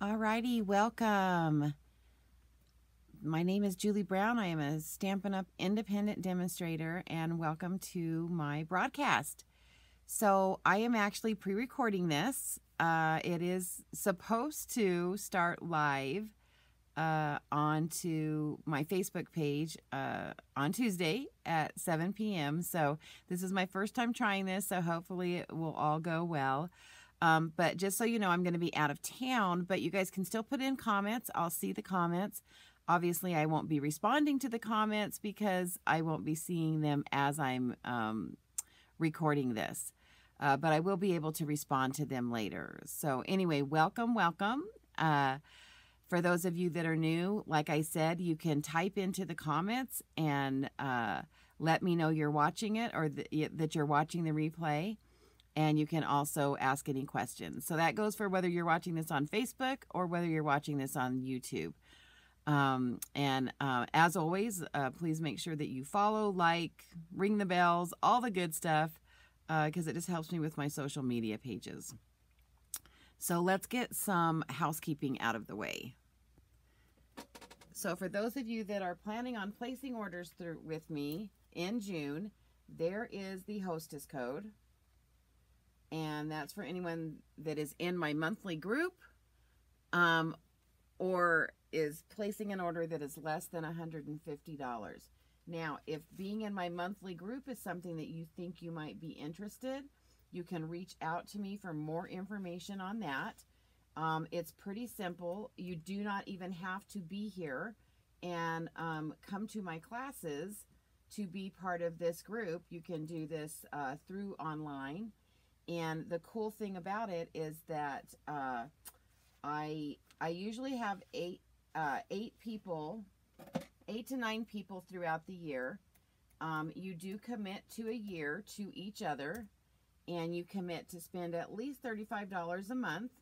Alrighty, welcome. My name is Julie Brown. I am a Stampin' Up! Independent demonstrator, and welcome to my broadcast. So I am actually pre-recording this. It is supposed to start live onto my Facebook page on Tuesday at 7 p.m. So this is my first time trying this, so hopefully it will all go well. But just so you know, I'm going to be out of town, but you guys can still put in comments. I'll see the comments. Obviously, I won't be responding to the comments because I won't be seeing them as I'm recording this. But I will be able to respond to them later. So anyway, welcome, welcome. For those of you that are new, like I said, you can type into the comments and let me know you're watching it or that you're watching the replay. And you can also ask any questions. So that goes for whether you're watching this on Facebook or whether you're watching this on YouTube. As always, please make sure that you follow, like, ring the bells, all the good stuff, because it just helps me with my social media pages. So let's get some housekeeping out of the way. So for those of you that are planning on placing orders with me in June, there is the hostess code. And that's for anyone that is in my monthly group or is placing an order that is less than $150. Now, if being in my monthly group is something that you think you might be interested, you can reach out to me for more information on that. It's pretty simple. You do not even have to be here and come to my classes to be part of this group. You can do this through online. And the cool thing about it is that I usually have eight to nine people throughout the year. You do commit to a year to each other, and you commit to spend at least $35 a month.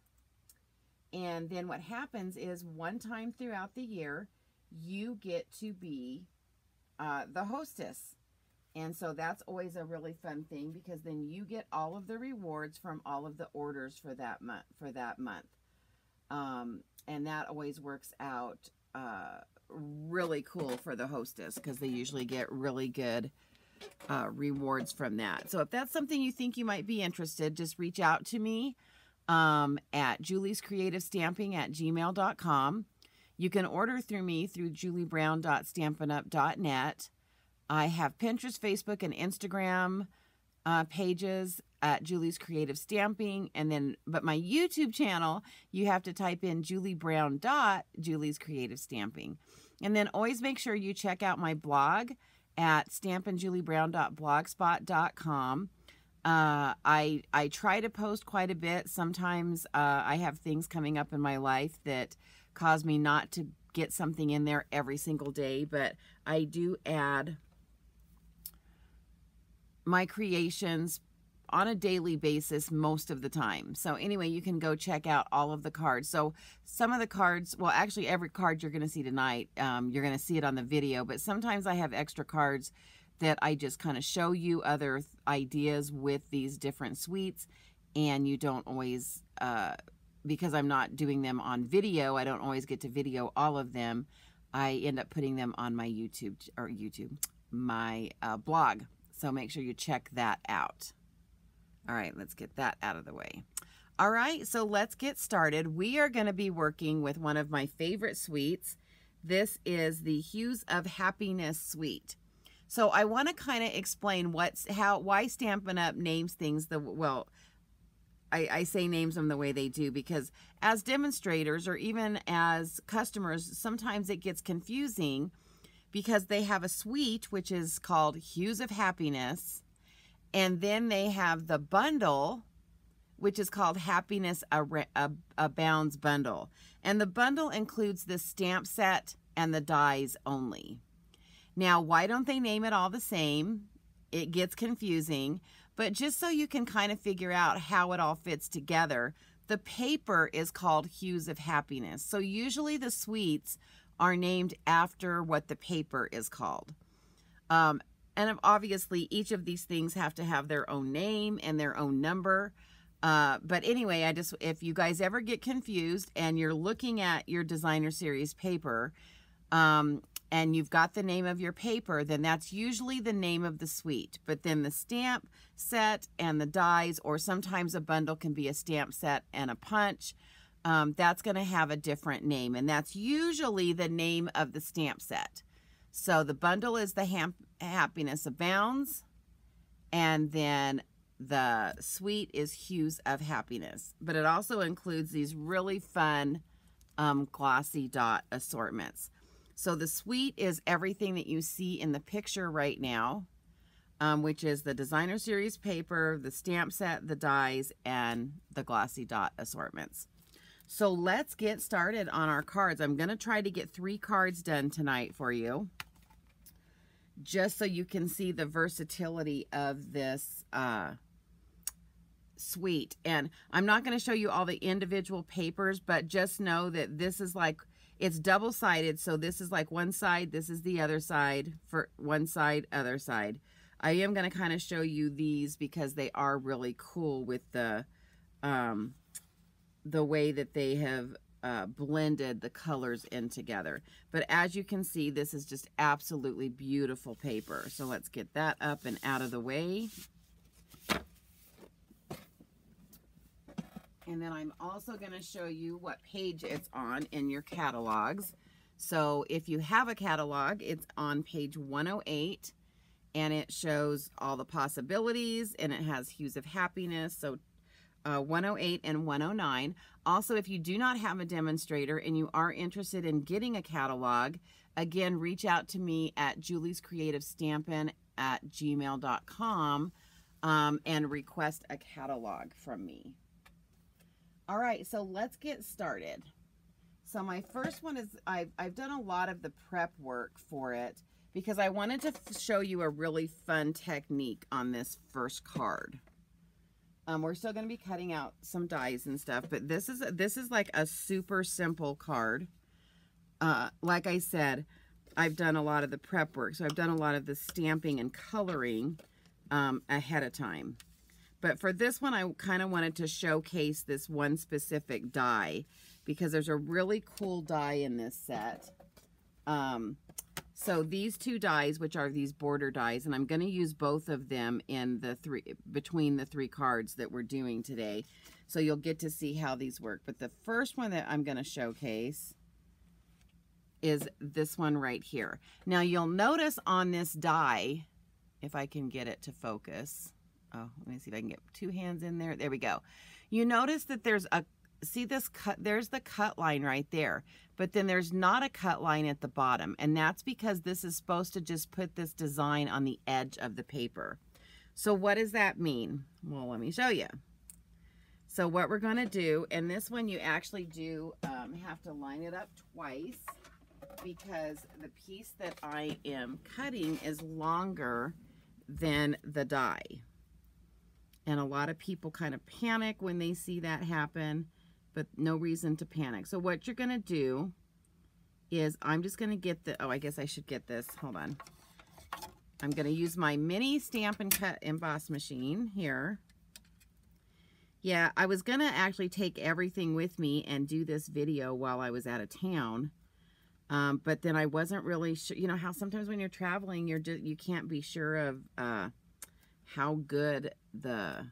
And then what happens is one time throughout the year, you get to be the hostess. And so that's always a really fun thing because then you get all of the rewards from all of the orders for that month. And that always works out really cool for the hostess because they usually get really good rewards from that. So if that's something you think you might be interested, just reach out to me at juliescreativestamping@gmail.com. You can order through me through juliebrown.stampinup.net. I have Pinterest, Facebook, and Instagram pages at Julie's Creative Stamping. But my YouTube channel, you have to type in juliebrown.Julie's Creative Stamping. And then always make sure you check out my blog at stampinjuliebrown.blogspot.com. I try to post quite a bit. Sometimes I have things coming up in my life that cause me not to get something in there every single day, but I do add my creations on a daily basis most of the time. So anyway, you can go check out all of the cards. So some of the cards, well, actually every card you're going to see tonight, you're going to see it on the video, but sometimes I have extra cards that I just kind of show you other ideas with these different suites, and you don't always, because I'm not doing them on video, I don't always get to video all of them. I end up putting them on my my blog. So make sure you check that out. All right, let's get that out of the way. All right, so let's get started. We are going to be working with one of my favorite suites. This is the Hues of Happiness Suite. So I want to kind of explain why Stampin' Up names things I say names them the way they do because as demonstrators or even as customers, sometimes it gets confusing because they have a suite which is called Hues of Happiness, and then they have the bundle which is called Happiness Abounds Bundle. And the bundle includes the stamp set and the dies only. Now, why don't they name it all the same? It gets confusing, but just so you can kind of figure out how it all fits together, the paper is called Hues of Happiness. So usually the suites are named after what the paper is called. And obviously each of these things have to have their own name and their own number. But anyway, if you guys ever get confused and you're looking at your designer series paper, and you've got the name of your paper, then that's usually the name of the suite. But then the stamp set and the dies, or sometimes a bundle can be a stamp set and a punch, that's going to have a different name, and that's usually the name of the stamp set. So the bundle is the Happiness Abounds, and then the suite is Hues of Happiness. But it also includes these really fun glossy dot assortments. So the suite is everything that you see in the picture right now, which is the designer series paper, the stamp set, the dies, and the glossy dot assortments. So let's get started on our cards. I'm going to try to get 3 cards done tonight for you, just so you can see the versatility of this suite. And I'm not going to show you all the individual papers, but just know that this is like, it's double-sided, so this is like one side, this is the other side, for one side, other side. I am going to kind of show you these because they are really cool with the way that they have blended the colors in together. But as you can see, this is just absolutely beautiful paper. So let's get that up and out of the way. And then I'm also going to show you what page it's on in your catalogs. So if you have a catalog, it's on page 108, and it shows all the possibilities, and it has Hues of Happiness, so 108 and 109. Also, if you do not have a demonstrator and you are interested in getting a catalog, again, reach out to me at juliescreativestampin@gmail.com and request a catalog from me. All right, so let's get started. So my first one is, I've done a lot of the prep work for it because I wanted to show you a really fun technique on this first card. We're still going to be cutting out some dies and stuff, but this is like a super simple card. Like I said, I've done a lot of the prep work, so I've done a lot of the stamping and coloring ahead of time. But for this one, I kind of wanted to showcase this one specific die because there's a really cool die in this set. So these 2 dies, which are these border dies, and I'm going to use both of them in between the 3 cards that we're doing today. So you'll get to see how these work. But the first one that I'm going to showcase is this one right here. Now you'll notice on this die, if I can get it to focus. Oh, let me see if I can get 2 hands in there. There we go. You notice that there's see this cut, there's the cut line right there, but then there's not a cut line at the bottom, and that's because this is supposed to just put this design on the edge of the paper. So what does that mean? Well, let me show you. So what we're going to do, and this one you actually do have to line it up twice because the piece that I am cutting is longer than the die. And a lot of people kind of panic when they see that happen, but no reason to panic. So what you're going to do is I'm just going to get oh, I guess I should get this. Hold on. I'm going to use my mini Stamp and Cut emboss machine here. Yeah, I was going to actually take everything with me and do this video while I was out of town. But then I wasn't really sure. You know how sometimes when you're traveling, you can't be sure of how good the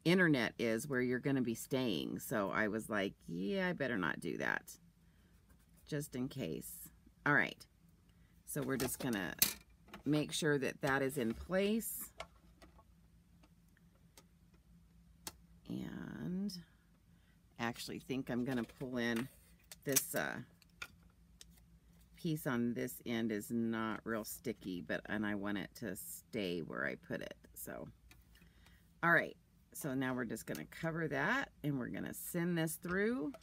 internet is where you're going to be staying. So I was like, yeah, I better not do that, just in case. All right, so we're just going to make sure that that is in place. And actually think I'm going to pull in this piece on this end is not real sticky, and I want it to stay where I put it. So, all right, so now we're just going to cover that, and we're going to send this through.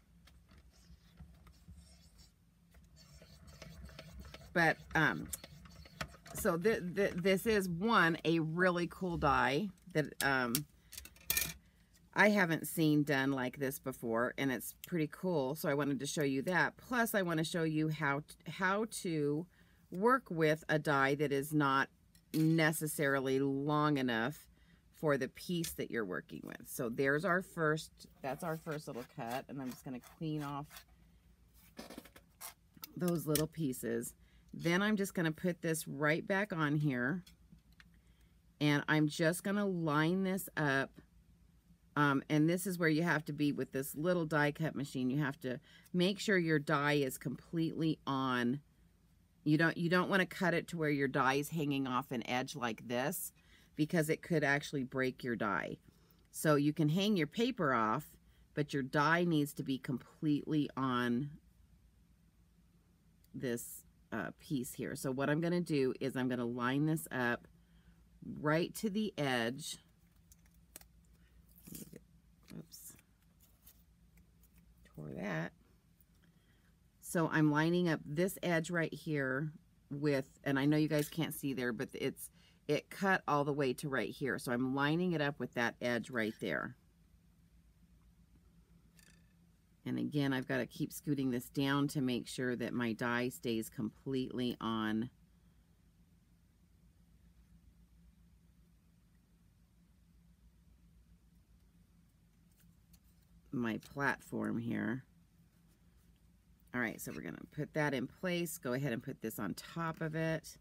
But so this is a really cool die that I haven't seen done like this before, and it's pretty cool. So I wanted to show you that. Plus, I want to show you how to work with a die that is not necessarily long enough for the piece that you're working with. So there's our first, that's our first little cut, and I'm just going to clean off those little pieces. Then I'm just going to put this right back on here, and I'm just going to line this up. And this is where you have to be with this little die cut machine. You have to make sure your die is completely on. You don't want to cut it to where your die is hanging off an edge like this, because it could actually break your die. So you can hang your paper off, but your die needs to be completely on this piece here. So what I'm going to do is I'm going to line this up right to the edge. Oops, tore that. So I'm lining up this edge right here with, and I know you guys can't see there, but it cut all the way to right here. So I'm lining it up with that edge right there. And again, I've got to keep scooting this down to make sure that my die stays completely on my platform here. All right, so we're going to put that in place. Go ahead and put this on top of it.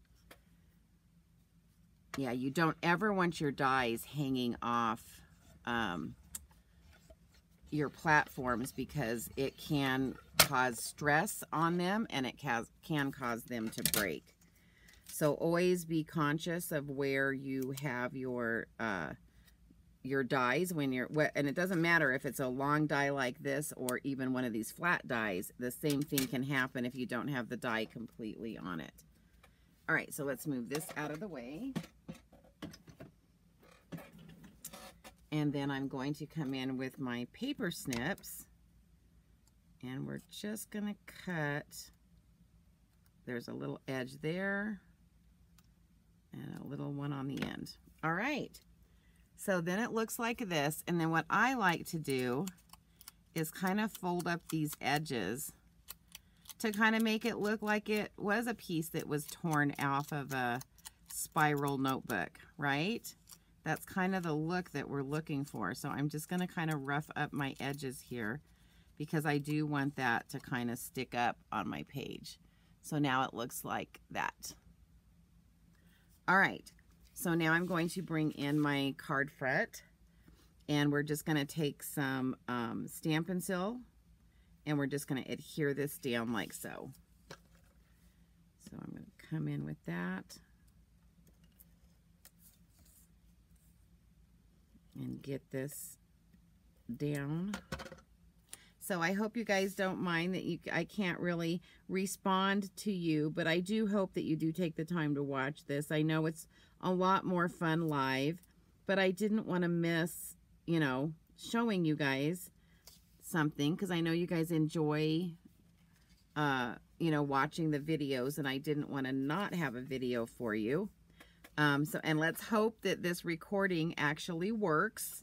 Yeah, you don't ever want your dies hanging off your platforms, because it can cause stress on them, and it can cause them to break. So always be conscious of where you have your dies when you're, and it doesn't matter if it's a long die like this or even one of these flat dies. The same thing can happen if you don't have the die completely on it. All right, so let's move this out of the way. And then I'm going to come in with my paper snips, and we're just going to cut. There's a little edge there and a little one on the end. All right. So then it looks like this, and then what I like to do is kind of fold up these edges to kind of make it look like it was a piece that was torn off of a spiral notebook, right? That's kind of the look that we're looking for. So I'm just going to kind of rough up my edges here, because I do want that to kind of stick up on my page. So now it looks like that. All right. So now I'm going to bring in my card fret, and we're just going to take some Stampin' Seal, and we're just going to adhere this down like so. So I'm going to come in with that and get this down. So I hope you guys don't mind that I can't really respond to you, but I do hope that you do take the time to watch this. I know it's a lot more fun live, but I didn't want to miss, you know, showing you guys something, because I know you guys enjoy, you know, watching the videos, and I didn't want to not have a video for you. And let's hope that this recording actually works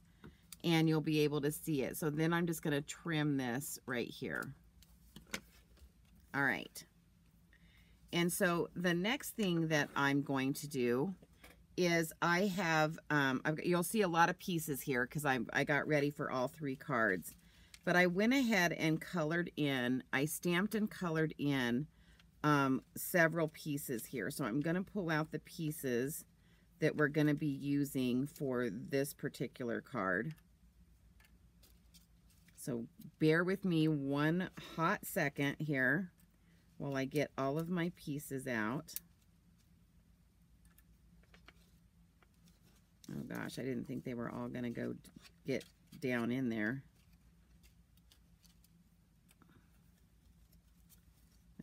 and you'll be able to see it. So then I'm just going to trim this right here. All right. And so the next thing that I'm going to do is I have, you'll see a lot of pieces here because I got ready for all 3 cards. But I went ahead and colored in, I stamped and colored in several pieces here. So I'm going to pull out the pieces that we're going to be using for this particular card. So bear with me one hot second here while I get all of my pieces out. Oh gosh, I didn't think they were all going to go get down in there.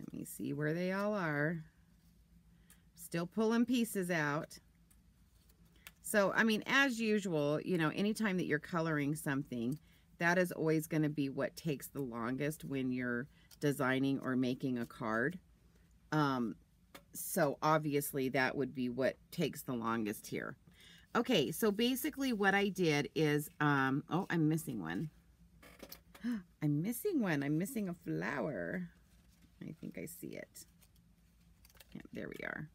Let me see where they all are. Still pulling pieces out. So, I mean, as usual, you know, anytime that you're coloring something, that is always going to be what takes the longest when you're designing or making a card. So obviously that would be what takes the longest here. Okay, so basically what I did is, oh, I'm missing one. I'm missing one. I'm missing a flower. I think I see it. Yeah, there we are.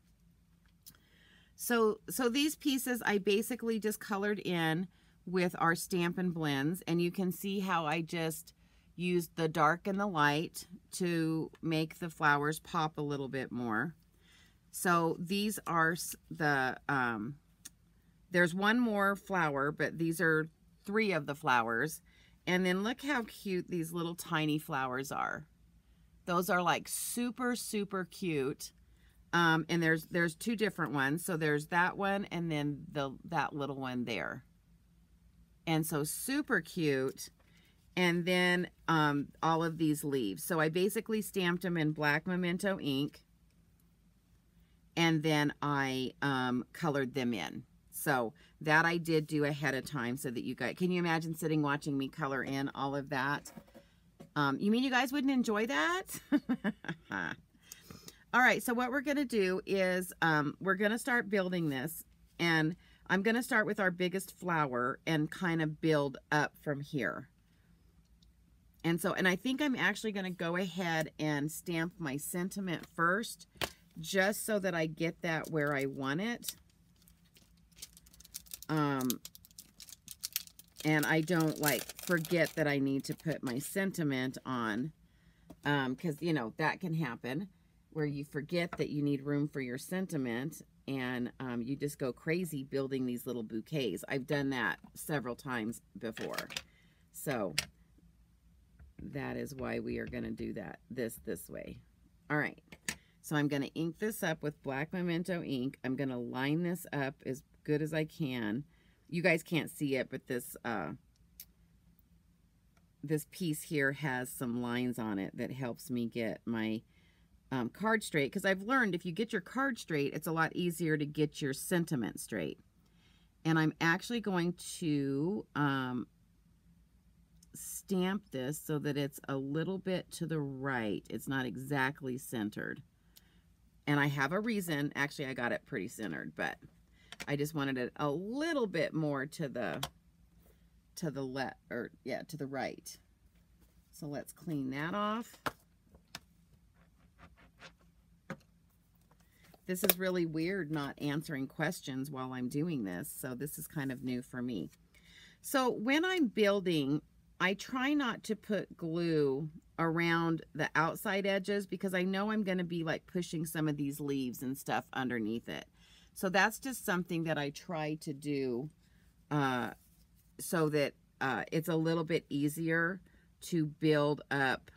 So these pieces I basically just colored in with our Stampin' Blends, and you can see how I just used the dark and the light to make the flowers pop a little bit more. So these are the, there's one more flower, but these are 3 of the flowers. And then look how cute these little tiny flowers are. Those are like super, super cute. And there's 2 different ones. So there's that one and then that little one there. And so super cute. And then all of these leaves. So I basically stamped them in black Memento ink. And then I colored them in. So that I did do ahead of time so that you guys, can you imagine sitting watching me color in all of that? You mean you guys wouldn't enjoy that? All right, so what we're going to do is we're going to start building this, and I'm going to start with our biggest flower and kind of build up from here. And I think I'm actually going to go ahead and stamp my sentiment first, just so that I get that where I want it. And I don't like forget that I need to put my sentiment on, because you know that can happen where you forget that you need room for your sentiment, and you just go crazy building these little bouquets. I've done that several times before. So that is why we are going to do that this way. All right. So I'm going to ink this up with black Memento ink. I'm going to line this up as good as I can. You guys can't see it, but this this piece here has some lines on it that helps me get my card straight, because I've learned if you get your card straight, it's a lot easier to get your sentiment straight. And I'm actually going to stamp this so that it's a little bit to the right. It's not exactly centered. And I have a reason. Actually, I got it pretty centered, but I just wanted it a little bit more to the left, or yeah, to the right. So let's clean that off. This is really weird not answering questions while I'm doing this, so this is kind of new for me. So when I'm building, I try not to put glue around the outside edges, because I know I'm going to be like pushing some of these leaves and stuff underneath it. So that's just something that I try to do so that it's a little bit easier to build up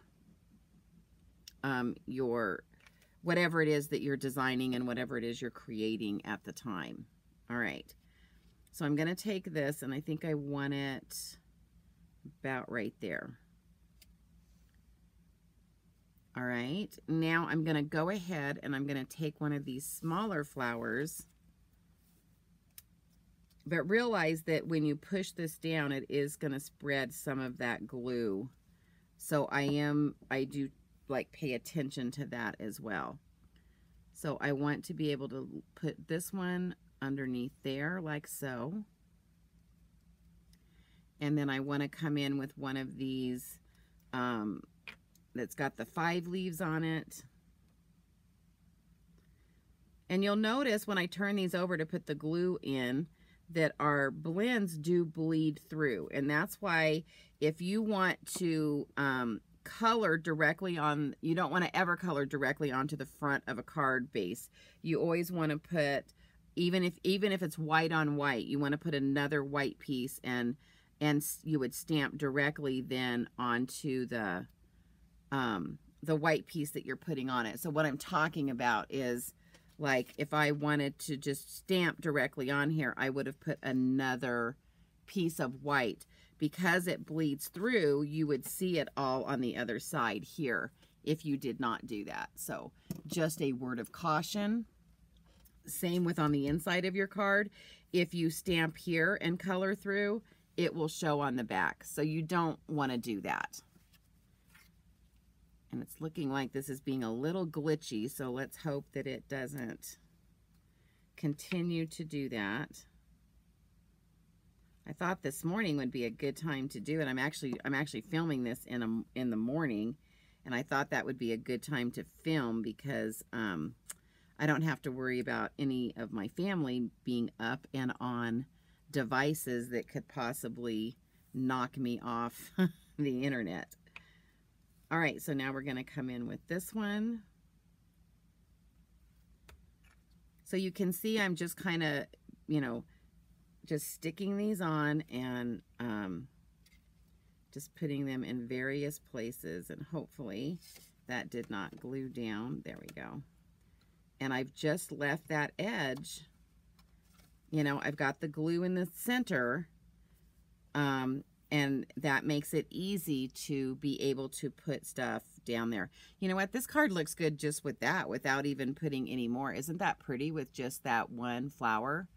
your whatever it is that you're designing and whatever it is you're creating at the time. All right. So I'm going to take this, and I think I want it about right there. All right, now I'm going to go ahead and I'm going to take one of these smaller flowers, but realize that when you push this down, it is going to spread some of that glue. So I do like pay attention to that as well. So I want to be able to put this one underneath there like so. And then I want to come in with one of these that's got the 5 leaves on it. And you'll notice when I turn these over to put the glue in that our blends do bleed through. And that's why if you want to color directly on, you don't want to ever color directly onto the front of a card base. You always want to put, even if it's white on white, you want to put another white piece, and you would stamp directly then onto the white piece that you're putting on it. So what I'm talking about is, like, if I wanted to just stamp directly on here, I would have put another piece of white. Because it bleeds through, you would see it all on the other side here if you did not do that. So just a word of caution. Same with on the inside of your card. If you stamp here and color through, it will show on the back. So you don't want to do that. And it's looking like this is being a little glitchy, so let's hope that it doesn't continue to do that. I thought this morning would be a good time to do it. I'm actually filming this in the morning, and I thought that would be a good time to film because I don't have to worry about any of my family being up and on devices that could possibly knock me off the internet. All right, so now we're going to come in with this one. So you can see I'm just kind of, you know, just sticking these on and just putting them in various places, and hopefully that did not glue down. There we go. And I've just left that edge, you know, I've got the glue in the center, and that makes it easy to be able to put stuff down there. You know what? This card looks good just with that, without even putting any more. Isn't that pretty with just that one flower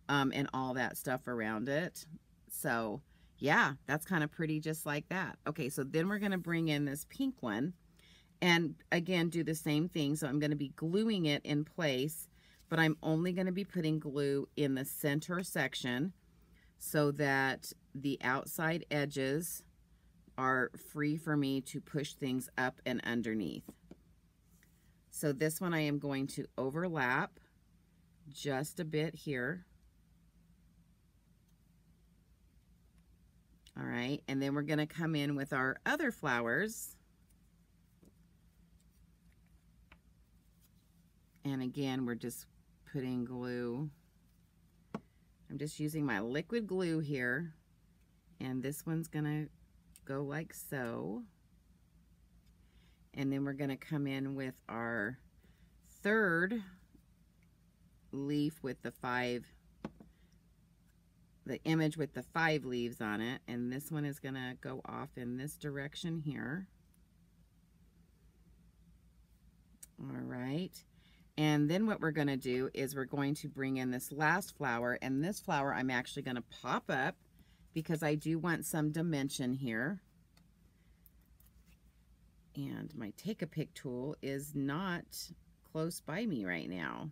and all that stuff around it? So yeah, that's kind of pretty just like that. Okay, so then we're going to bring in this pink one and again do the same thing. So I'm going to be gluing it in place, but I'm only going to be putting glue in the center section so that the outside edges are free for me to push things up and underneath. So this one I am going to overlap just a bit here. All right, and then we're going to come in with our other flowers. And again, we're just putting glue. I'm just using my liquid glue here, and this one's gonna go like so. And then we're gonna come in with our third leaf with the image with the 5 leaves on it, and this one is gonna go off in this direction here. All right. And then what we're going to do is we're going to bring in this last flower, and this flower I'm actually going to pop up because I do want some dimension here. And my Take-A-Pic tool is not close by me right now.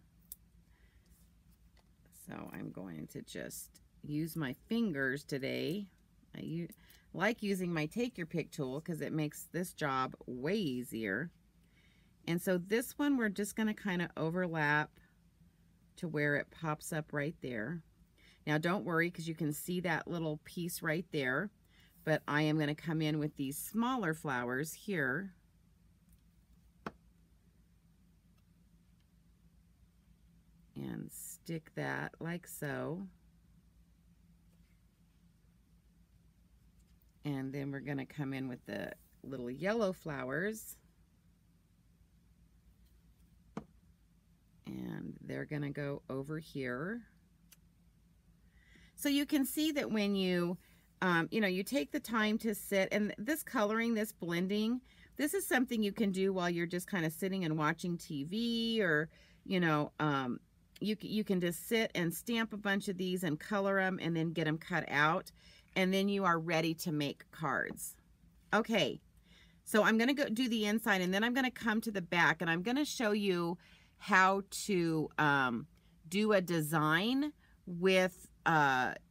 So I'm going to just use my fingers today. I like using my Take-Your-Pic tool because it makes this job way easier. And so this one we're just going to kind of overlap to where it pops up right there. Now don't worry, because you can see that little piece right there, but I am going to come in with these smaller flowers here. And stick that like so. And then we're going to come in with the little yellow flowers. And they're going to go over here. So you can see that when you, you know, you take the time to sit, and this coloring, this blending, this is something you can do while you're just kind of sitting and watching TV, or, you know, you can just sit and stamp a bunch of these and color them and then get them cut out. And then you are ready to make cards. Okay, so I'm going to go do the inside, and then I'm going to come to the back, and I'm going to show you how to do a design with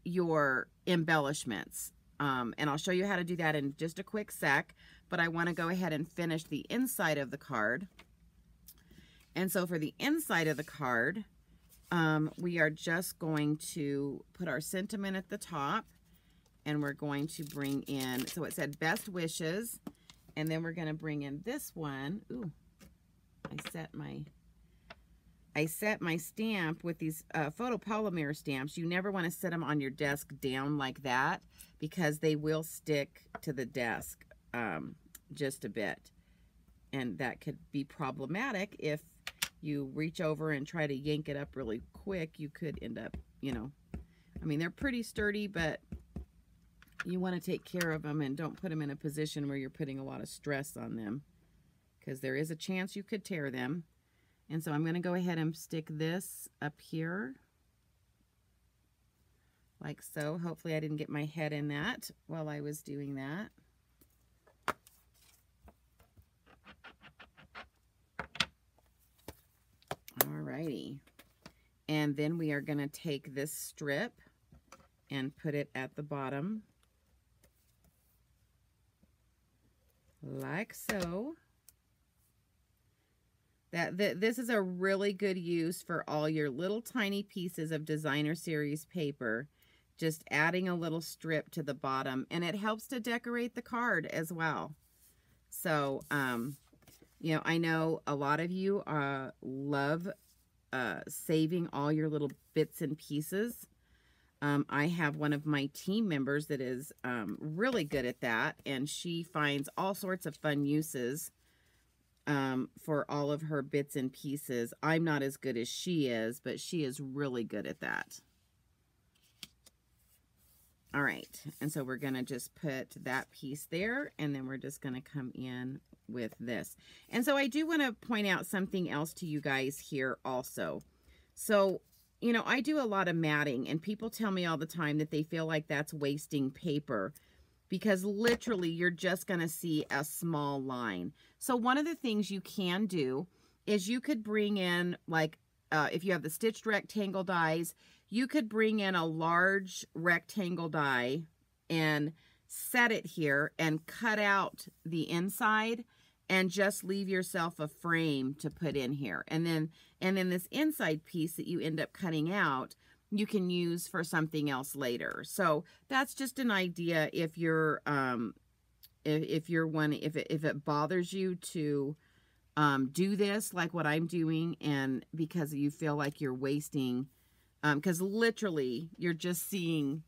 your embellishments. And I'll show you how to do that in just a quick sec, but I want to go ahead and finish the inside of the card. And so for the inside of the card, we are just going to put our sentiment at the top, and we're going to bring in, so it said best wishes, and then we're going to bring in this one. Ooh, I set my stamp with these photopolymer stamps. You never want to set them on your desk down like that, because they will stick to the desk just a bit. And that could be problematic if you reach over and try to yank it up really quick. You could end up, you know, I mean, they're pretty sturdy, but you want to take care of them and don't put them in a position where you're putting a lot of stress on them, because there is a chance you could tear them. And so I'm going to go ahead and stick this up here like so. Hopefully I didn't get my head in that while I was doing that. Alrighty. And then we are going to take this strip and put it at the bottom like so. This is a really good use for all your little tiny pieces of designer series paper. Just adding a little strip to the bottom, and it helps to decorate the card as well. So, you know, I know a lot of you love saving all your little bits and pieces. I have one of my team members that is really good at that, and she finds all sorts of fun uses for all of her bits and pieces. I'm not as good as she is, but she is really good at that. All right, and so we're going to just put that piece there, and then we're just going to come in with this. And so I do want to point out something else to you guys here also. So, you know, I do a lot of matting, and people tell me all the time that they feel like that's wasting paper because literally you're just going to see a small line. So one of the things you can do is you could bring in, like, if you have the stitched rectangle dies, you could bring in a large rectangle die and set it here and cut out the inside and just leave yourself a frame to put in here. And then this inside piece that you end up cutting out, you can use for something else later. So that's just an idea if you're if it bothers you to do this like what I'm doing, and because you feel like you're wasting, because literally you're just seeing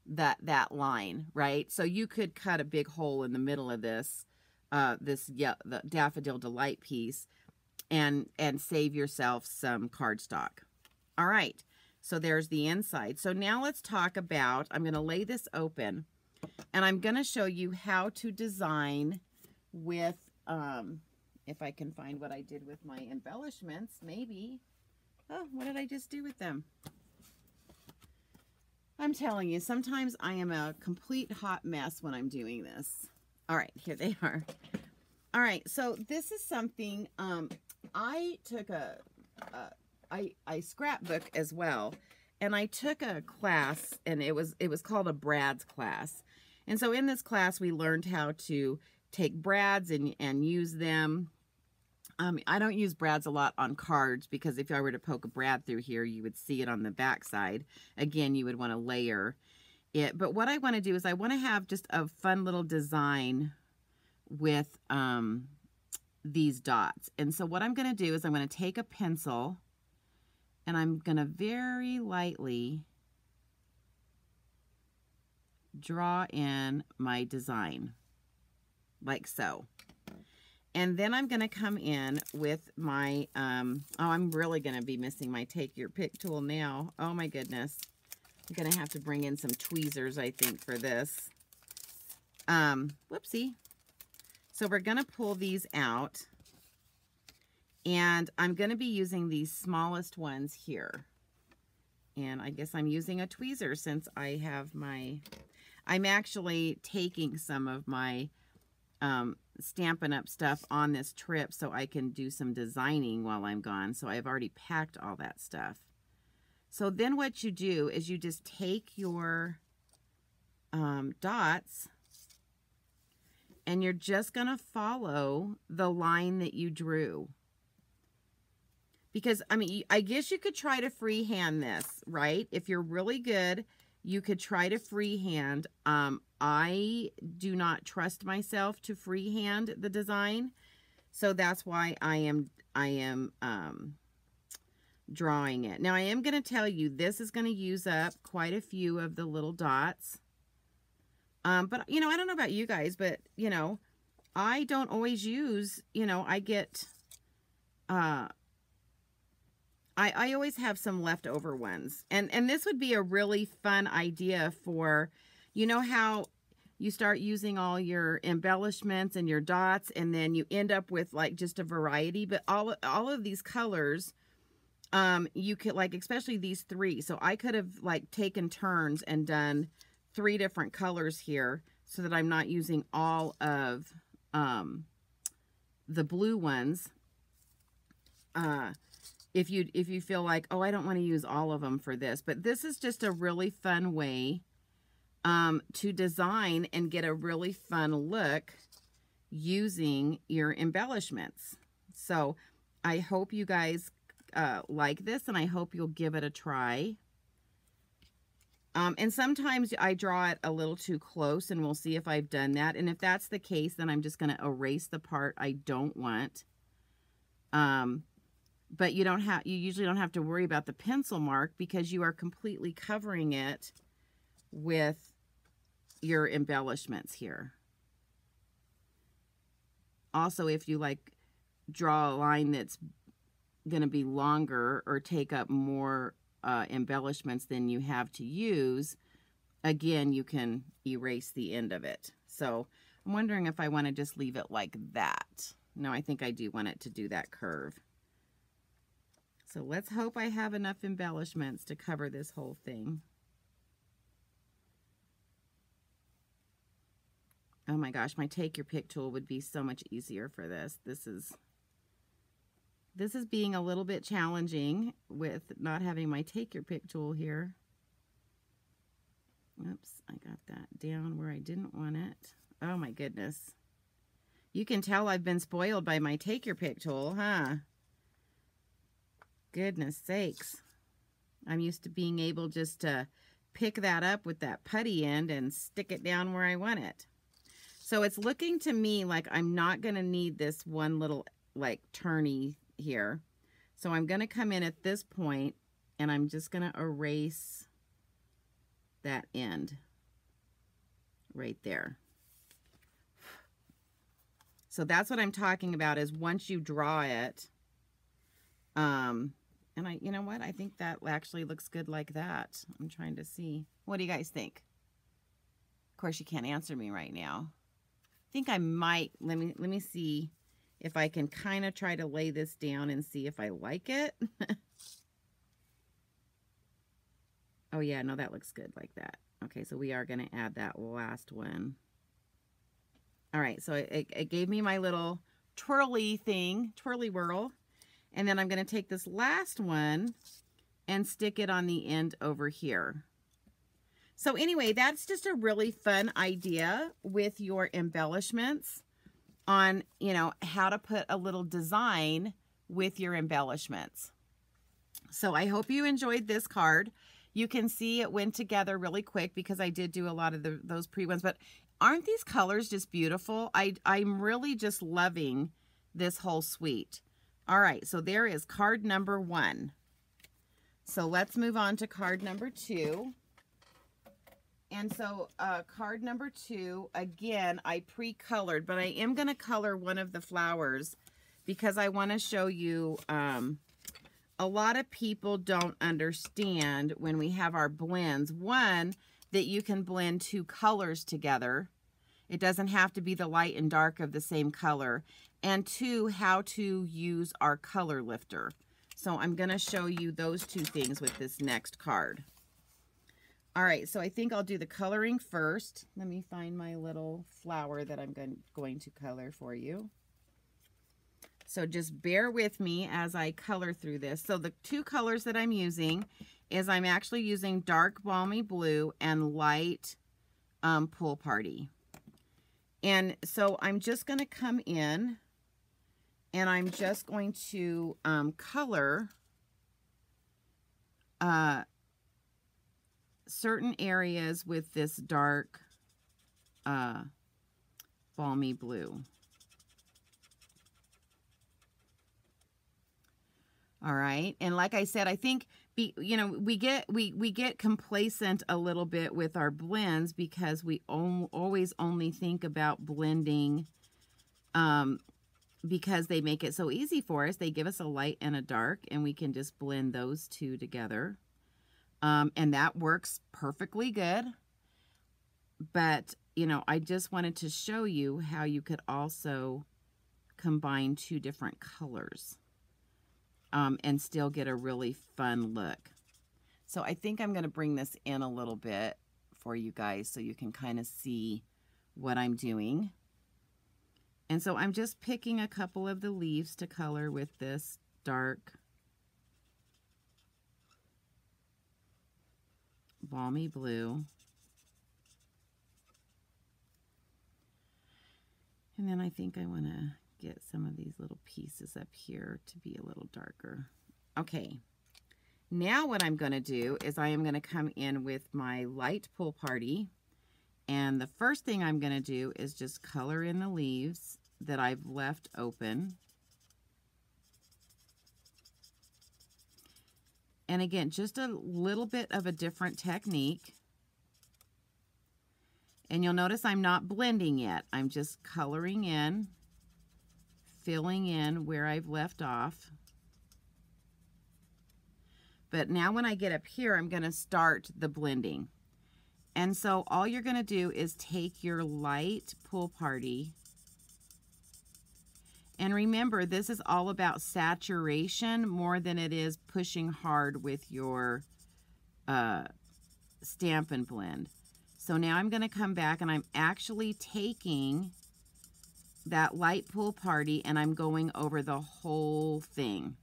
that line, right? So you could cut a big hole in the middle of this, the Daffodil Delight piece, and save yourself some cardstock. All right, so there's the inside. So now let's talk about, I'm going to lay this open, and I'm going to show you how to design with, if I can find what I did with my embellishments, maybe. Oh, what did I just do with them? I'm telling you, sometimes I am a complete hot mess when I'm doing this. All right, here they are. All right, so this is something, I took I scrapbook as well, and I took a class, and it was called a Brad's class. And so in this class, we learned how to take brads and use them. I don't use brads a lot on cards because if I were to poke a brad through here, you would see it on the back side. Again, you would want to layer it. But what I want to do is I want to have just a fun little design with these dots. And so what I'm going to do is I'm going to take a pencil and I'm going to very lightly draw in my design like so. And then I'm going to come in with my, oh, I'm really going to be missing my Take Your Pick tool now. Oh my goodness. I'm going to have to bring in some tweezers, I think, for this. Whoopsie. So we're going to pull these out. And I'm going to be using these smallest ones here. And I guess I'm using a tweezer since I have my, I'm actually taking some of my Stampin' Up stuff on this trip so I can do some designing while I'm gone. So I've already packed all that stuff. So then what you do is you just take your dots and you're just going to follow the line that you drew. Because, I mean, I guess you could try to freehand this, right? If you're really good, you could try to freehand. I do not trust myself to freehand the design, so that's why I am drawing it. Now I am going to tell you this is going to use up quite a few of the little dots. But you know, I don't know about you guys, but you know, I don't always use, you know, I get I always have some leftover ones. And this would be a really fun idea for, you know how you start using all your embellishments and your dots and then you end up with like just a variety, but all of these colors, you could like, especially these three. So I could have like taken turns and done 3 different colors here so that I'm not using all of the blue ones. If you feel like, oh, I don't want to use all of them for this, but this is just a really fun way to design and get a really fun look using your embellishments. So I hope you guys like this, and I hope you'll give it a try. And sometimes I draw it a little too close, and we'll see if I've done that. And if that's the case, then I'm just going to erase the part I don't want. But you usually don't have to worry about the pencil mark because you are completely covering it with your embellishments here. Also, if you like draw a line that's going to be longer or take up more embellishments than you have to use, again, you can erase the end of it. So I'm wondering if I want to just leave it like that. No, I think I do want it to do that curve. So let's hope I have enough embellishments to cover this whole thing. Oh my gosh, my Take Your Pick tool would be so much easier for this. This is being a little bit challenging with not having my Take Your Pick tool here. Oops, I got that down where I didn't want it. Oh my goodness. You can tell I've been spoiled by my Take Your Pick tool, huh? Goodness sakes. I'm used to being able just to pick that up with that putty end and stick it down where I want it. So it's looking to me like I'm not going to need this one little like turny here. So I'm going to come in at this point and I'm just going to erase that end right there. So that's what I'm talking about, is once you draw it, and you know what? I think that actually looks good like that. I'm trying to see. What do you guys think? Of course, you can't answer me right now. I think I might, let me see if I can kind of try to lay this down and see if I like it. Oh yeah, no, that looks good like that. Okay, so we are going to add that last one. All right, so it gave me my little twirly thing, twirly whirl. And then I'm going to take this last one and stick it on the end over here. So anyway, that's just a really fun idea with your embellishments on, you know, how to put a little design with your embellishments. So I hope you enjoyed this card. You can see it went together really quick because I did do a lot of those pre-ones, but aren't these colors just beautiful? I'm really just loving this whole suite. All right, so there is card number 1. So let's move on to card number 2. And so card number 2, again, I pre-colored, but I am going to color one of the flowers because I want to show you a lot of people don't understand when we have our blends. One, that you can blend 2 colors together. It doesn't have to be the light and dark of the same color. And 2, how to use our color lifter. So I'm going to show you those 2 things with this next card. All right, so I think I'll do the coloring first. Let me find my little flower that I'm going to color for you. So just bear with me as I color through this. So the 2 colors that I'm using is I'm actually using dark balmy blue and light pool party. And so I'm just going to come in and I'm just going to color certain areas with this dark balmy blue. All right, and like I said, I think you know, we get complacent a little bit with our blends because we always only think about blending because they make it so easy for us. They give us a light and a dark, and we can just blend those 2 together. And that works perfectly good. But, you know, I just wanted to show you how you could also combine 2 different colors and still get a really fun look. So I think I'm going to bring this in a little bit for you guys so you can kind of see what I'm doing. And so I'm just picking a couple of the leaves to color with this dark balmy blue. And then I think I want to get some of of these little pieces up here to be a little darker. Okay, now what I'm going to do is I am going to come in with my light Pool Party, and the first thing I'm going to do is just color in the leaves that I've left open. And again, just a little bit of a different technique. And you'll notice I'm not blending yet. I'm just coloring in, filling in where I've left off. But now when I get up here, I'm going to start the blending. And so all you're going to do is take your light Pool Party. And remember, this is all about saturation more than it is pushing hard with your Stampin' Blend. So now I'm going to come back and I'm actually taking that light Pool Party and I'm going over the whole thing.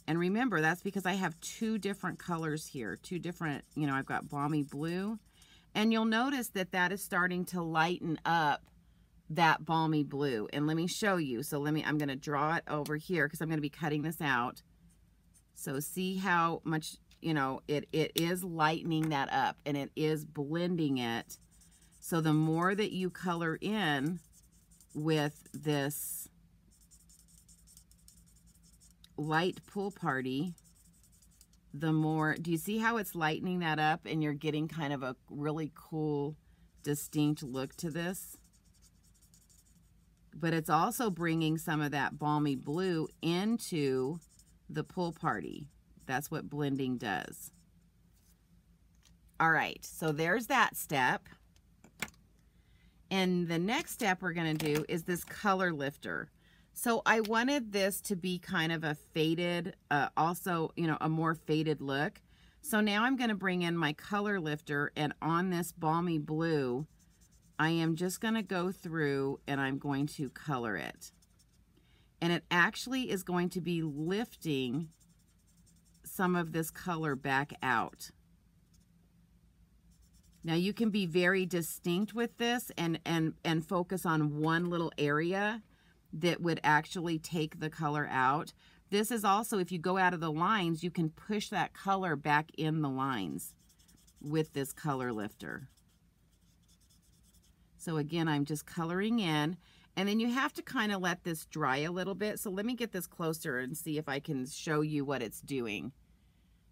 And remember, that's because I have two different colors here, two different, you know, I've got Balmy Blue. And you'll notice that that is starting to lighten up that Balmy Blue. And let me show you. So I'm going to draw it over here because I'm going to be cutting this out. So see how much, you know, it is lightening that up and it is blending it. So the more that you color in with this light Pool Party, the more, do you see how it's lightening that up and you're getting kind of a really cool, distinct look to this? But it's also bringing some of that Balmy Blue into the Pool Party. That's what blending does. All right, so there's that step. And the next step we're going to do is this color lifter. So I wanted this to be kind of a faded, also, you know, a more faded look. So now I'm going to bring in my color lifter, and on this Balmy Blue, I am just going to go through and I'm going to color it. And it actually is going to be lifting some of this color back out. Now you can be very distinct with this and focus on one little area that would actually take the color out. This is also, if you go out of the lines, you can push that color back in the lines with this color lifter. So again, I'm just coloring in, and then you have to kind of let this dry a little bit. So let me get this closer and see if I can show you what it's doing.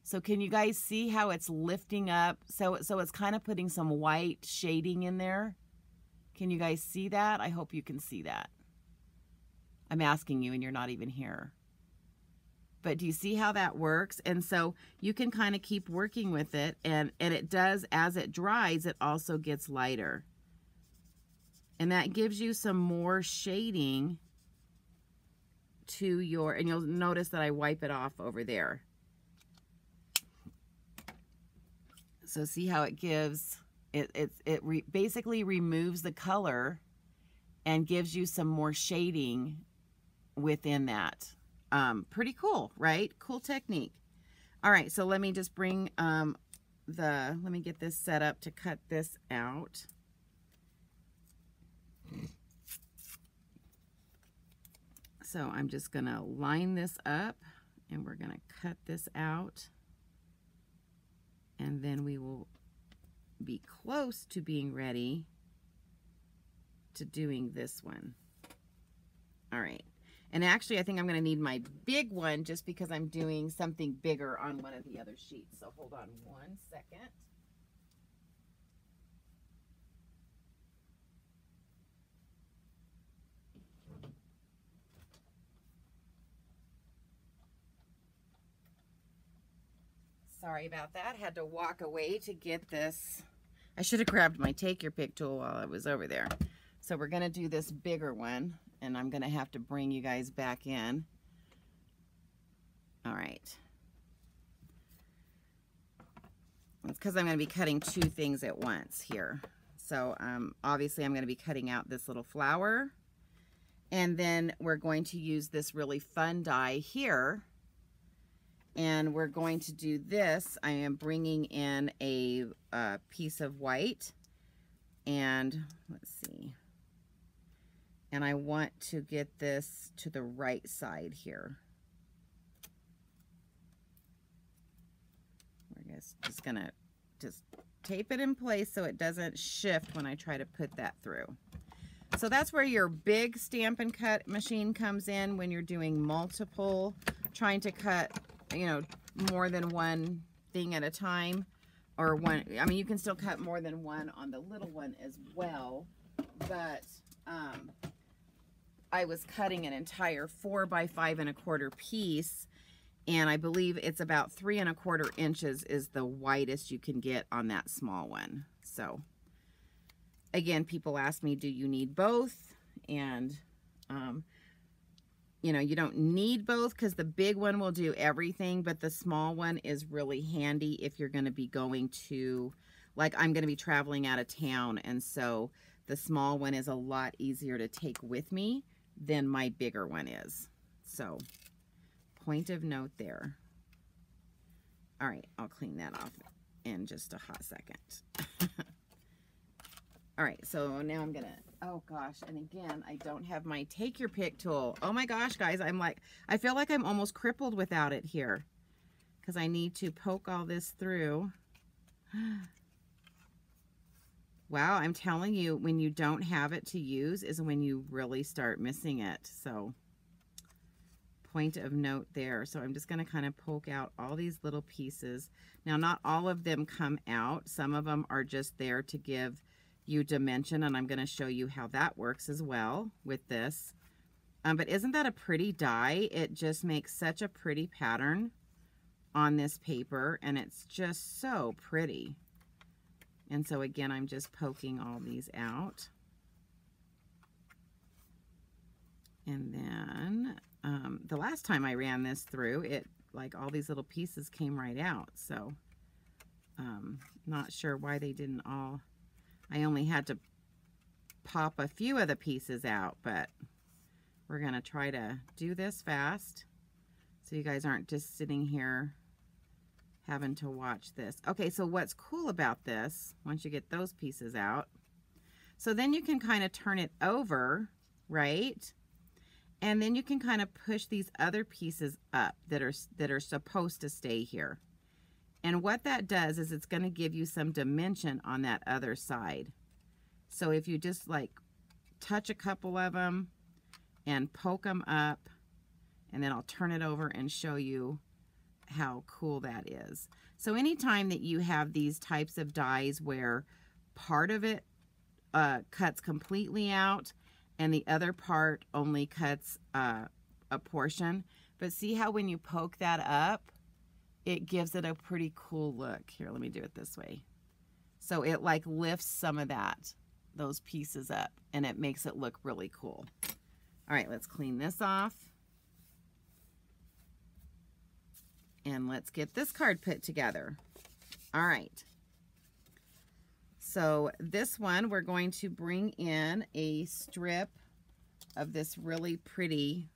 So can you guys see how it's lifting up? So it's kind of putting some white shading in there. Can you guys see that? I hope you can see that. I'm asking you and you're not even here. But do you see how that works? And so you can kind of keep working with it, and it does, as it dries, it also gets lighter. And that gives you some more shading to your, and you'll notice that I wipe it off over there. So see how it gives, it basically removes the color and gives you some more shading within that. Pretty cool, right? Cool technique. All right, so let me just bring let me get this set up to cut this out. So I'm just going to line this up and we're going to cut this out. And then we will be close to being ready to doing this one. All right. And actually, I think I'm going to need my big one just because I'm doing something bigger on one of the other sheets. So hold on 1 second. Sorry about that. Had to walk away to get this. I should have grabbed my Take Your Pick tool while I was over there. So we're going to do this bigger one, and I'm going to have to bring you guys back in. All right. It's because I'm going to be cutting two things at once here. So obviously I'm going to be cutting out this little flower, and then we're going to use this really fun die here. And we're going to do this. I am bringing in a piece of white, and let's see. And I want to get this to the right side here. We're just gonna tape it in place so it doesn't shift when I try to put that through. So that's where your big Stampin' Cut machine comes in when you're doing multiple, trying to cut, you know, more than one thing at a time, or one. I mean, you can still cut more than one on the little one as well, but I was cutting an entire 4 by 5 1/4 piece, and I believe it's about 3 1/4 inches is the widest you can get on that small one. So again, people ask me, do you need both? And you know, you don't need both because the big one will do everything, but the small one is really handy if you're going to be going to, like, I'm going to be traveling out of town, and so the small one is a lot easier to take with me than my bigger one is. So, point of note there. All right, I'll clean that off in just a hot second. All right, so now I'm gonna, oh gosh, and again, I don't have my take your pick tool. Oh my gosh, guys, I feel like I'm almost crippled without it here because I need to poke all this through. Wow, I'm telling you, when you don't have it to use is when you really start missing it. So, point of note there. So I'm just gonna kind of poke out all these little pieces. Now, not all of them come out. Some of them are just there to give you dimension, and I'm going to show you how that works as well with this. But isn't that a pretty die? It just makes such a pretty pattern on this paper, and it's just so pretty. And so again, I'm just poking all these out. And then the last time I ran this through, it, like, all these little pieces came right out. So not sure why they didn't all. I only had to pop a few of the pieces out, but we're going to try to do this fast so you guys aren't just sitting here having to watch this. Okay, so what's cool about this, once you get those pieces out, so then you can kind of turn it over, right? And then you can kind of push these other pieces up that are supposed to stay here. And what that does is it's going to give you some dimension on that other side. So if you just, like, touch a couple of them and poke them up, and then I'll turn it over and show you how cool that is. So anytime that you have these types of dies where part of it cuts completely out and the other part only cuts a portion, but see how when you poke that up, it gives it a pretty cool look. Here, let me do it this way. So it, like, lifts some of those pieces up, and it makes it look really cool. All right, let's clean this off. And let's get this card put together. All right. So this one, we're going to bring in a strip of this really pretty.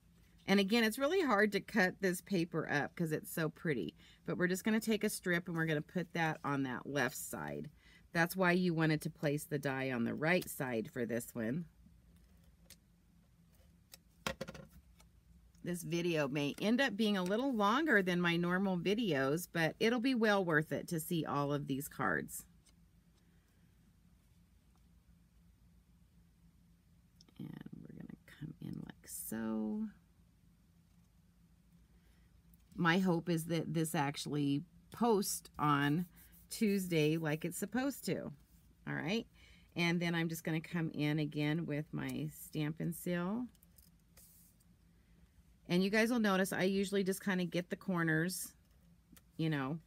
And again, it's really hard to cut this paper up because it's so pretty. But we're just going to take a strip and we're going to put that on that left side. That's why you wanted to place the die on the right side for this one. This video may end up being a little longer than my normal videos, but it'll be well worth it to see all of these cards. And we're going to come in like so. My hope is that this actually posts on Tuesday like it's supposed to. All right. And then I'm just going to come in again with my Stampin' Seal. And you guys will notice I usually just kind of get the corners, you know.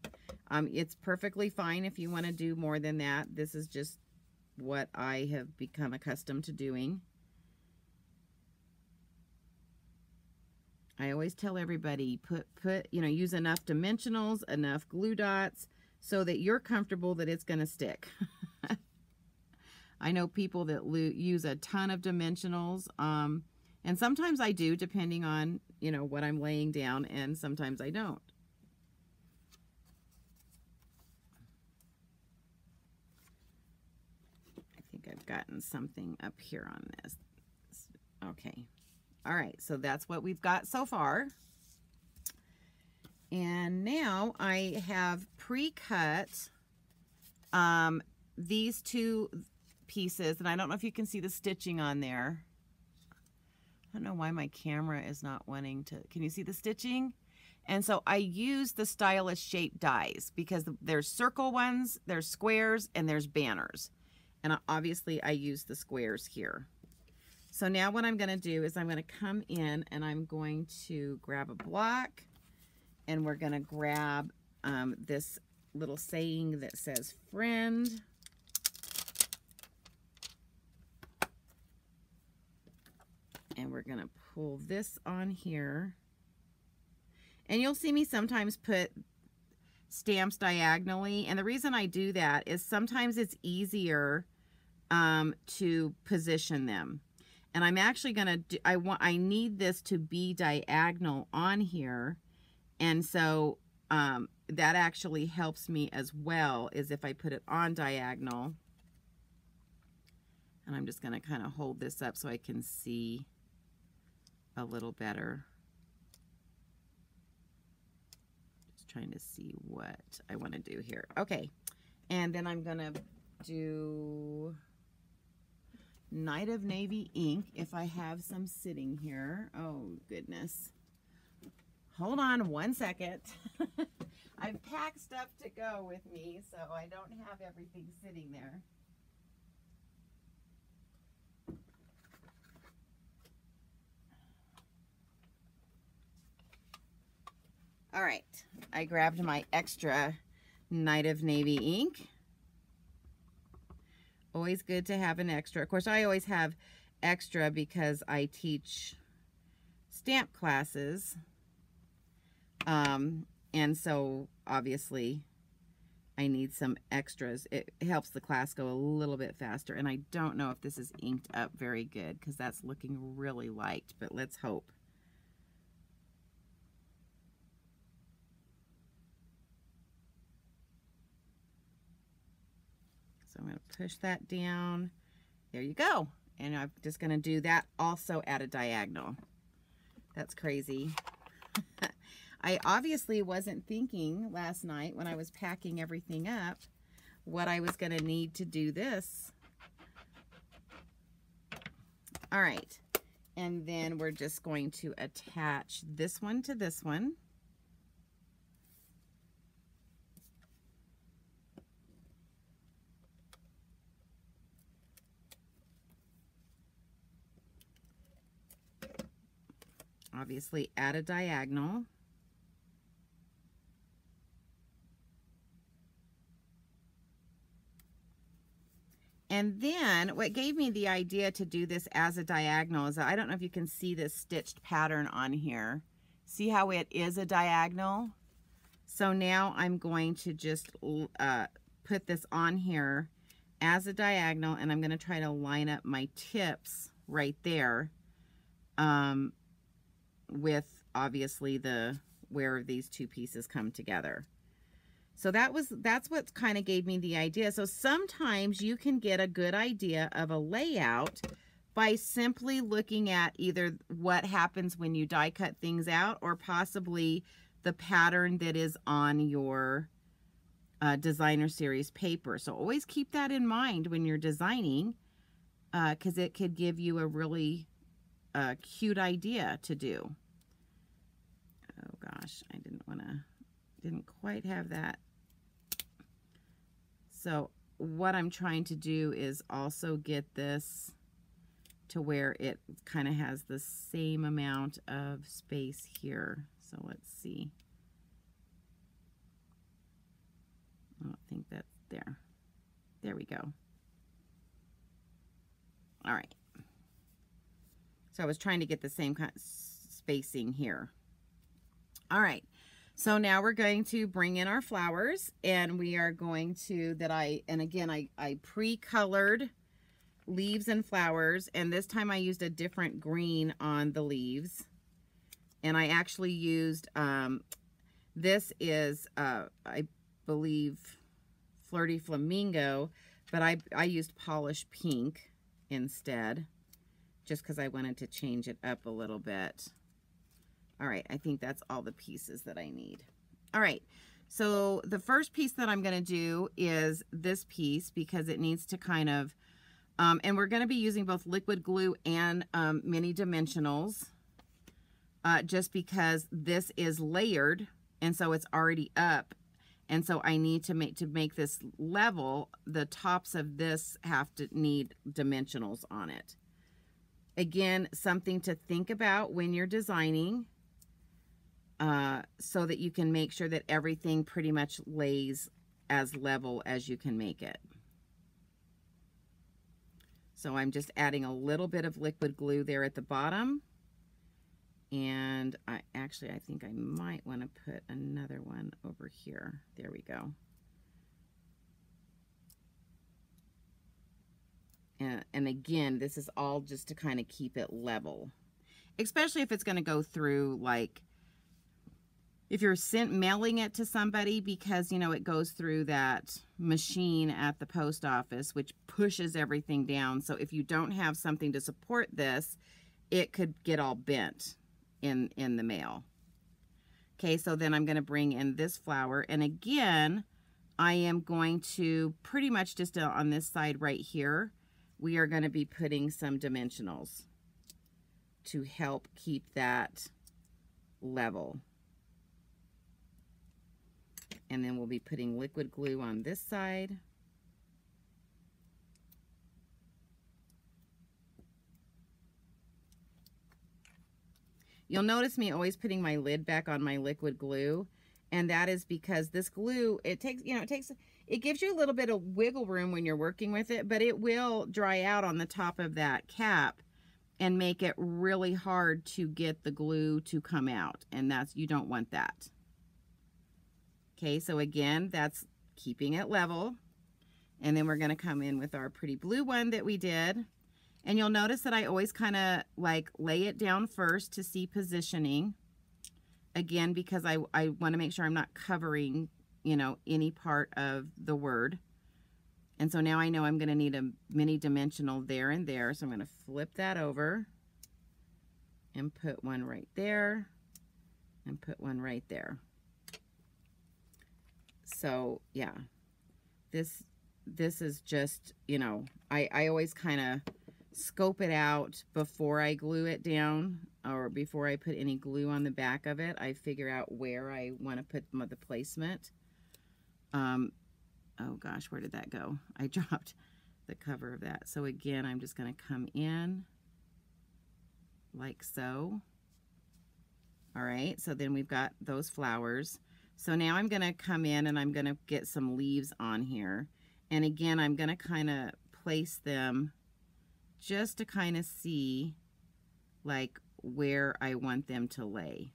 It's perfectly fine if you want to do more than that. This is just what I have become accustomed to doing. I always tell everybody, use enough dimensionals, enough glue dots, so that you're comfortable that it's going to stick. I know people that use a ton of dimensionals, and sometimes I do, depending on, what I'm laying down, and sometimes I don't. I think I've gotten something up here on this. Okay. All right. So that's what we've got so far. And now I have pre-cut these two pieces, and I don't know if you can see the stitching on there. I don't know why my camera is not wanting to. Can you see the stitching? And so I use the stylish shape dies because there's circle ones, there's squares, and there's banners. And obviously I use the squares here. So now what I'm going to do is I'm going to come in and I'm going to grab a block, and we're going to grab this little saying that says friend. And we're going to pull this on here. And you'll see me sometimes put stamps diagonally. And the reason I do that is sometimes it's easier to position them. And I'm actually going to do, I need this to be diagonal on here. And so that actually helps me as well, is if I put it on diagonal. And I'm just going to kind of hold this up so I can see a little better. Just trying to see what I want to do here. Okay. And then I'm going to do Night of Navy ink if I have some sitting here. Oh, goodness. Hold on one second. I've packed stuff to go with me, so I don't have everything sitting there. All right, I grabbed my extra Night of Navy ink. Always good to have an extra. Of course, I always have extra because I teach stamp classes. And so obviously I need some extras. It helps the class go a little bit faster. And I don't know if this is inked up very good because that's looking really light, but let's hope. So I'm going to push that down. There you go. And I'm just going to do that also at a diagonal. That's crazy. I obviously wasn't thinking last night when I was packing everything up what I was going to need to do this. All right. And then we're just going to attach this one to this one. Obviously at a diagonal. And then what gave me the idea to do this as a diagonal is, I don't know if you can see this stitched pattern on here. See how it is a diagonal? So now I'm going to just put this on here as a diagonal, and I'm going to try to line up my tips right there with obviously where these two pieces come together. So that's what kind of gave me the idea. So sometimes you can get a good idea of a layout by simply looking at either what happens when you die cut things out, or possibly the pattern that is on your designer series paper. So always keep that in mind when you're designing, because it could give you a really cute idea to do. Oh gosh, I didn't quite have that. So what I'm trying to do is also get this to where it kind of has the same amount of space here. So let's see. I don't think that's there. There we go. All right. So I was trying to get the same kind of spacing here. All right. So now we're going to bring in our flowers, and we are going to, I pre-colored leaves and flowers, and this time I used a different green on the leaves. And I actually used, this is, I believe, Flirty Flamingo, but I used Polished Pink instead, just because I wanted to change it up a little bit. All right, I think that's all the pieces that I need. All right, so the first piece that I'm going to do is this piece because it needs to kind of, and we're going to be using both liquid glue and mini dimensionals, just because this is layered, and so it's already up. And so I need to make this level, the tops of this need dimensionals on it. Again, something to think about when you're designing, so that you can make sure that everything pretty much lays as level as you can make it. So I'm just adding a little bit of liquid glue there at the bottom. And I think I might want to put another one over here. There we go. And again, this is all just to kind of keep it level, especially if it's going to go through, like if you're mailing it to somebody, because, you know, it goes through that machine at the post office, which pushes everything down. So if you don't have something to support this, it could get all bent in the mail. Okay, so then I'm going to bring in this flower, and again, I am going to pretty much just on this side right here, we are going to be putting some dimensionals to help keep that level. And then we'll be putting liquid glue on this side. You'll notice me always putting my lid back on my liquid glue, and that is because this glue, it gives you a little bit of wiggle room when you're working with it, but it will dry out on the top of that cap and make it really hard to get the glue to come out, and you don't want that. Okay, so again, that's keeping it level, and then we're going to come in with our pretty blue one that we did. And you'll notice that I always kind of like lay it down first to see positioning. Again, because I want to make sure I'm not covering, you know, any part of the word. And so now I know I'm going to need a mini dimensional there and there. So I'm going to flip that over and put one right there and put one right there. So yeah, this is just, you know, I always kind of scope it out before I glue it down, or before I put any glue on the back of it. I figure out where I want to put the placement. Oh gosh, where did that go? I dropped the cover of that. So again, I'm just going to come in like so. All right, so then we've got those flowers. So now I'm going to come in and I'm going to get some leaves on here. And again, I'm going to kind of place them just to kind of see like where I want them to lay.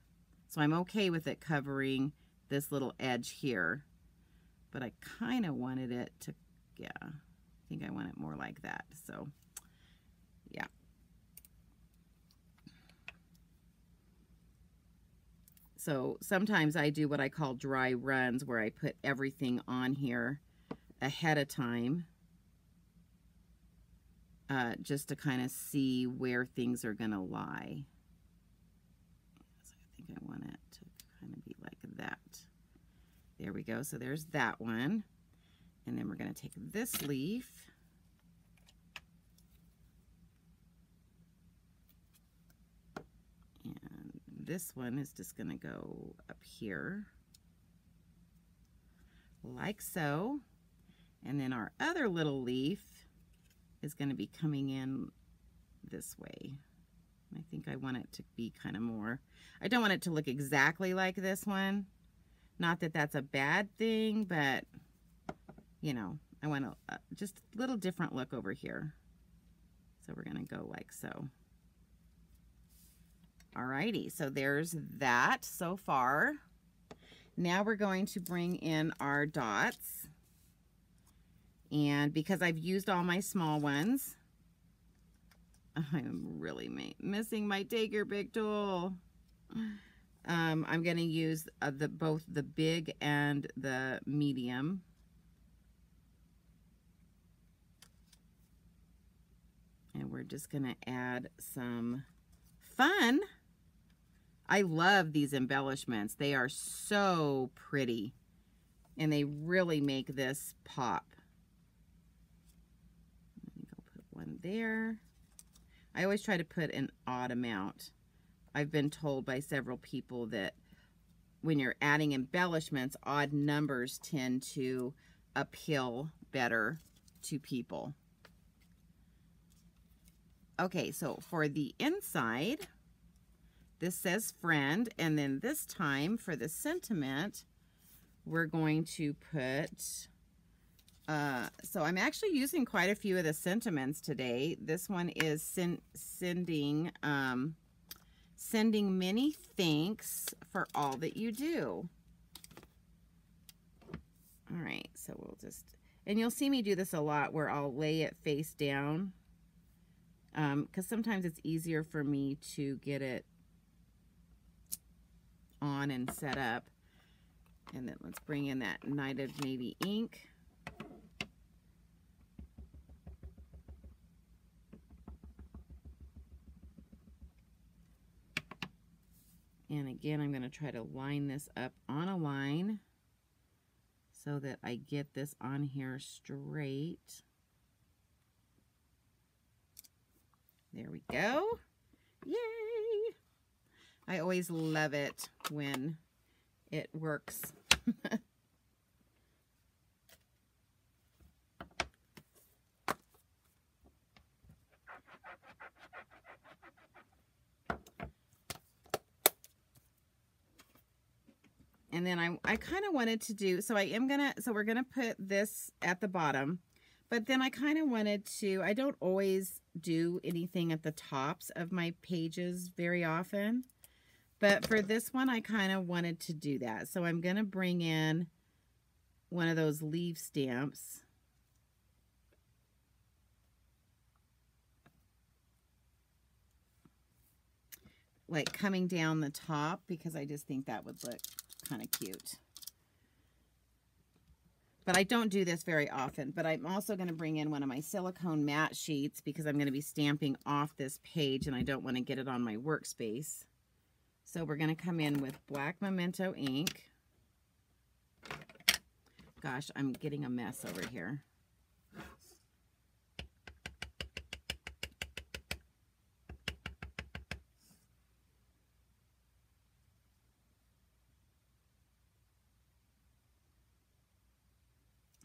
So I'm okay with it covering this little edge here, but I kind of wanted it to, yeah, I think I want it more like that. So yeah. So sometimes I do what I call dry runs, where I put everything on here ahead of time, just to kind of see where things are going to lie. So I think I want it to kind of be like that. There we go. So there's that one. And then we're going to take this leaf. And this one is just going to go up here, like so. And then our other little leaf is going to be coming in this way. I think I want it to be kind of more, I don't want it to look exactly like this one. Not that that's a bad thing, but you know, I want a just a little different look over here. So we're going to go like so. Alrighty, so there's that so far. Now we're going to bring in our dots. And because I've used all my small ones, I'm really missing my Take Your Pick tool. I'm going to use both the big and the medium. And we're just going to add some fun. I love these embellishments. They are so pretty. And they really make this pop. Let me go put one there. I always try to put an odd amount. I've been told by several people that when you're adding embellishments, odd numbers tend to appeal better to people. Okay, so for the inside, this says friend, and then this time for the sentiment, we're going to put, so I'm actually using quite a few of the sentiments today. This one is sending many thanks for all that you do. All right, so we'll just, and you'll see me do this a lot where I'll lay it face down because sometimes it's easier for me to get it on and set up. And then let's bring in that Night of Navy ink. And again, I'm going to try to line this up on a line so that I get this on here straight. There we go. Yay! I always love it when it works. And then I kind of wanted to do, so we're gonna put this at the bottom, but then I kind of wanted to, I don't always do anything at the tops of my pages very often, but for this one, I kind of wanted to do that. So I'm gonna bring in one of those leaf stamps. Like coming down the top, because I just think that would look kind of cute. But I don't do this very often. But I'm also going to bring in one of my silicone matte sheets because I'm going to be stamping off this page and I don't want to get it on my workspace. So we're going to come in with black Memento ink. Gosh, I'm getting a mess over here.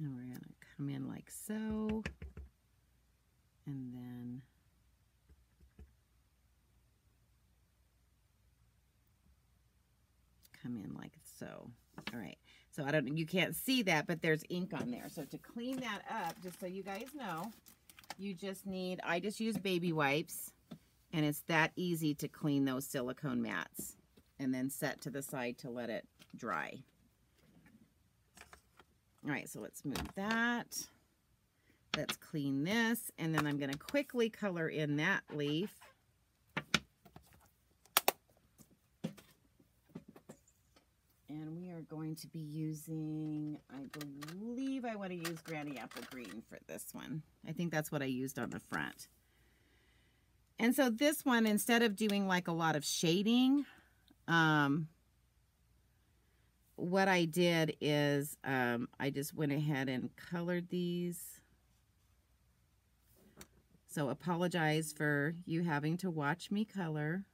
And we're going to come in like so, and then come in like so. All right, so you can't see that, but there's ink on there. So to clean that up, just so you guys know, you just need, I just use baby wipes, and it's that easy to clean those silicone mats, and then set to the side to let it dry. All right, so let's move that. Let's clean this, and then I'm going to quickly color in that leaf. And we are going to be using, I believe I want to use Granny Apple Green for this one. I think that's what I used on the front. And so this one, instead of doing like a lot of shading, what I did is I just went ahead and colored these. So apologize for you having to watch me color.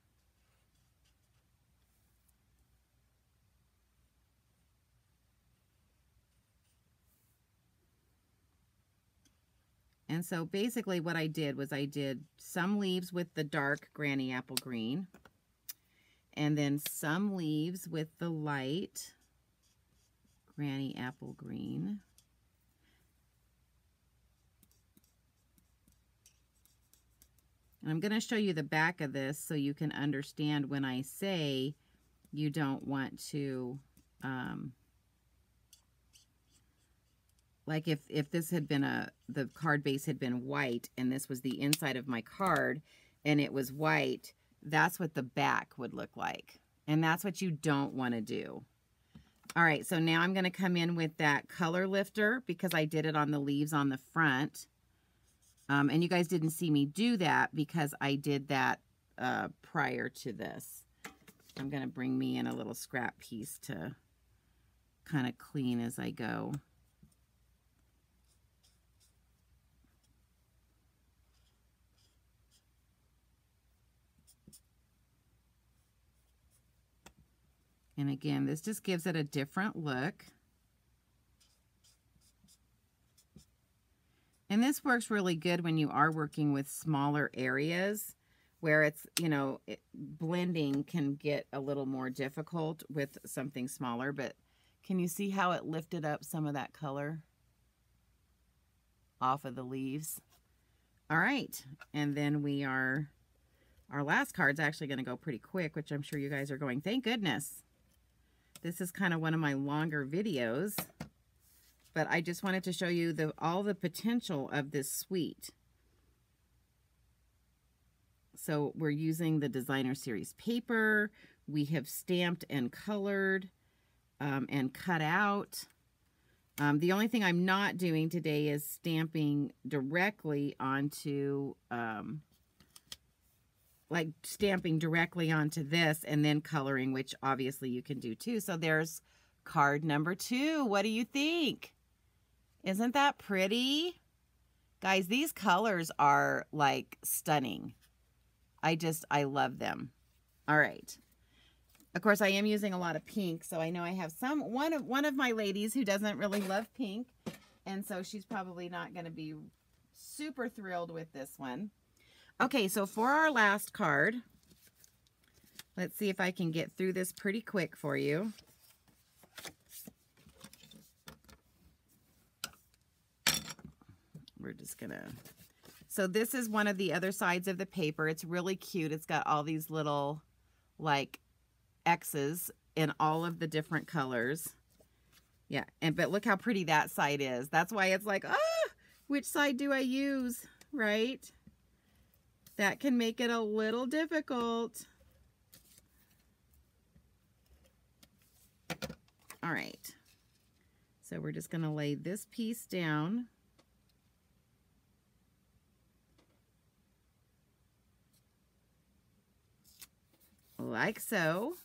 And so basically what I did was I did some leaves with the dark Granny Apple Green, and then some leaves with the light Granny Apple Green. And I'm going to show you the back of this so you can understand when I say you don't want to, like if this had been the card base had been white and this was the inside of my card and it was white, that's what the back would look like. And that's what you don't want to do. All right, so now I'm going to come in with that color lifter because I did it on the leaves on the front. And you guys didn't see me do that because I did that prior to this. I'm going to bring me in a little scrap piece to kind of clean as I go. And again, this just gives it a different look. And this works really good when you are working with smaller areas where it's, you know, blending can get a little more difficult with something smaller. But can you see how it lifted up some of that color off of the leaves? All right. And then our last card's actually going to go pretty quick, which I'm sure you guys are going, thank goodness. This is kind of one of my longer videos, but I just wanted to show you all the potential of this suite. So we're using the Designer Series paper. We have stamped and colored and cut out. The only thing I'm not doing today is stamping directly onto like stamping directly onto this and then coloring, which obviously you can do too. So there's card number 2. What do you think? Isn't that pretty? Guys, these colors are like stunning. I love them. All right. Of course, I am using a lot of pink, so I know I have one of my ladies who doesn't really love pink, and so she's probably not going to be super thrilled with this one. Okay, so for our last card, let's see if I can get through this pretty quick for you. We're just gonna, so this is one of the other sides of the paper. It's really cute. It's got all these little like X's in all of the different colors. Yeah, but look how pretty that side is. That's why it's like, which side do I use, right? That can make it a little difficult. All right. So we're just going to lay this piece down. Like so.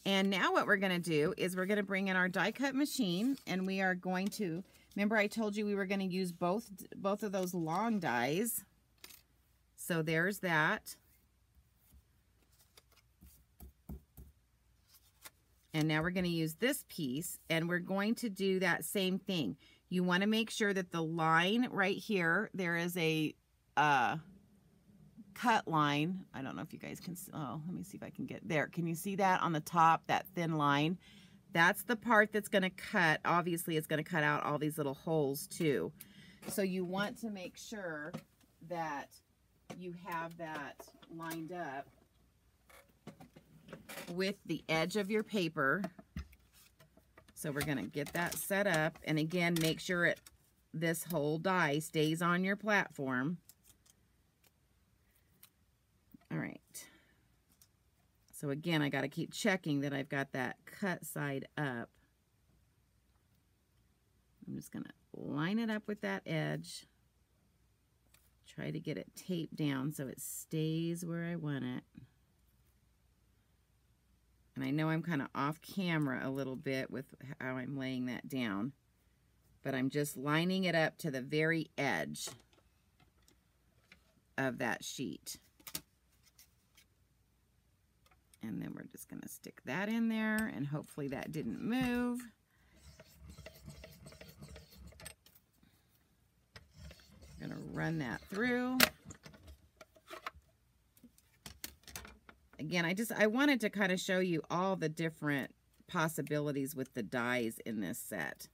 And now what we're going to do is we're going to bring in our die cut machine, and we are going to, remember I told you we were going to use both of those long dies. So there's that. And now we're going to use this piece, and we're going to do that same thing. You want to make sure that the line right here, there is a cut line. I don't know if you guys can, oh, let me see if I can get there. Can you see that on the top, that thin line? That's the part that's going to cut. Obviously, it's going to cut out all these little holes too. So you want to make sure that you have that lined up with the edge of your paper. So we're going to get that set up, and again, make sure this whole die stays on your platform. All right. So again, I got to keep checking that I've got that cut side up. I'm just going to line it up with that edge. Try to get it taped down so it stays where I want it. And I know I'm kind of off camera a little bit with how I'm laying that down, but I'm just lining it up to the very edge of that sheet. And then we're just going to stick that in there, and hopefully that didn't move. I'm going to run that through. Again, I wanted to kind of show you all the different possibilities with the dies in this set.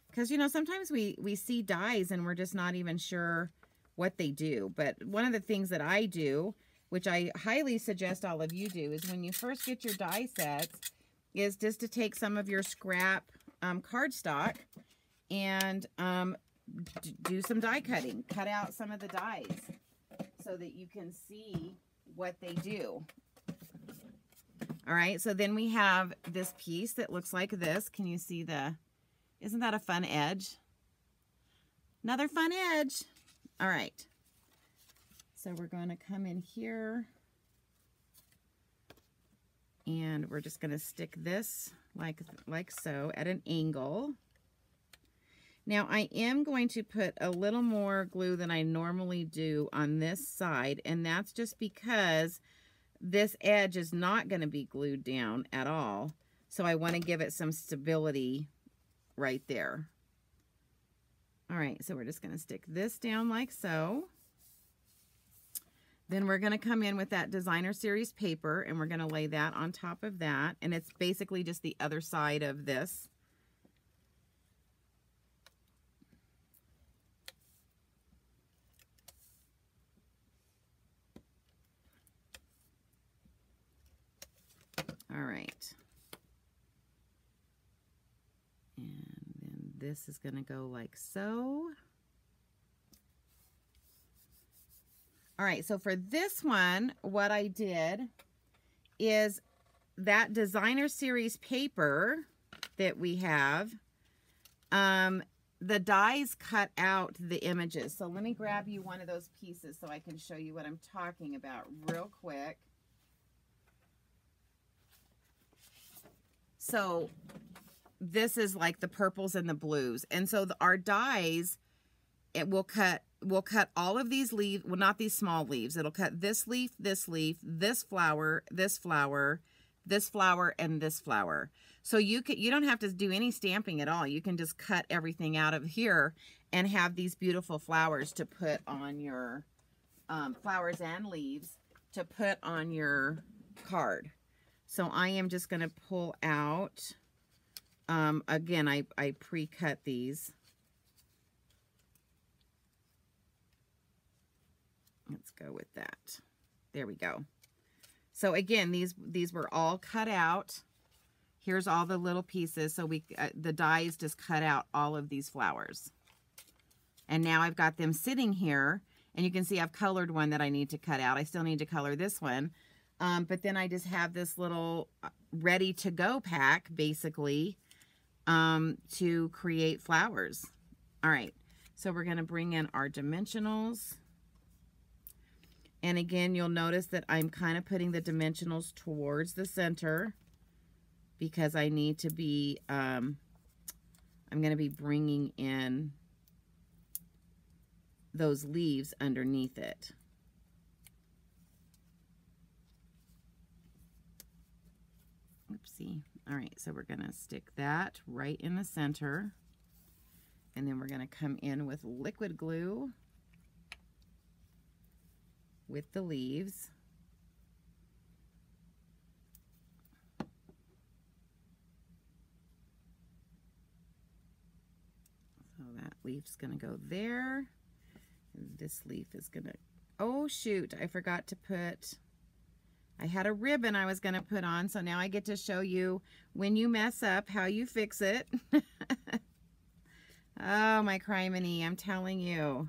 Because, you know, sometimes we see dies and we're just not even sure what they do. But one of the things that I do, which I highly suggest all of you do, is when you first get your die sets, is just to take some of your scrap cardstock and do some die cutting. Cut out some of the dies so that you can see what they do. All right, so then we have this piece that looks like this. Can you see isn't that a fun edge? Another fun edge. All right. So we're going to come in here and we're just going to stick this like so at an angle. Now I am going to put a little more glue than I normally do on this side, and that's just because this edge is not going to be glued down at all. So I want to give it some stability right there. All right, so we're just going to stick this down like so. Then we're going to come in with that designer series paper and we're going to lay that on top of that. And it's basically just the other side of this. All right. And then this is going to go like so. All right, so for this one, what I did is that designer series paper that we have, the dies cut out the images. So let me grab you one of those pieces so I can show you what I'm talking about real quick. So this is like the purples and the blues. And so our dies, it will cut all of these leaves, well, not these small leaves. It'll cut this leaf, this flower, this flower, this flower, and this flower. So you don't have to do any stamping at all. You can just cut everything out of here and have these beautiful flowers to put on your, flowers and leaves to put on your card. So I am just going to pull out, again, I pre-cut these. Let's go with that. There we go. So again, these were all cut out. Here's all the little pieces. So the dies just cut out all of these flowers. And now I've got them sitting here, and you can see I've colored one that I need to cut out. I still need to color this one. But then I just have this little ready to go pack basically to create flowers. All right. So we're going to bring in our dimensionals. And again, you'll notice that I'm kind of putting the dimensionals towards the center because I need to be, I'm going to be bringing in those leaves underneath it. Oopsie. All right, so we're going to stick that right in the center. And then we're going to come in with liquid glue with the leaves. So that leaf's going to go there. This leaf is going to, oh shoot, I forgot to put, I had a ribbon I was going to put on, so now I get to show you when you mess up how you fix it. Oh my criminy, I'm telling you.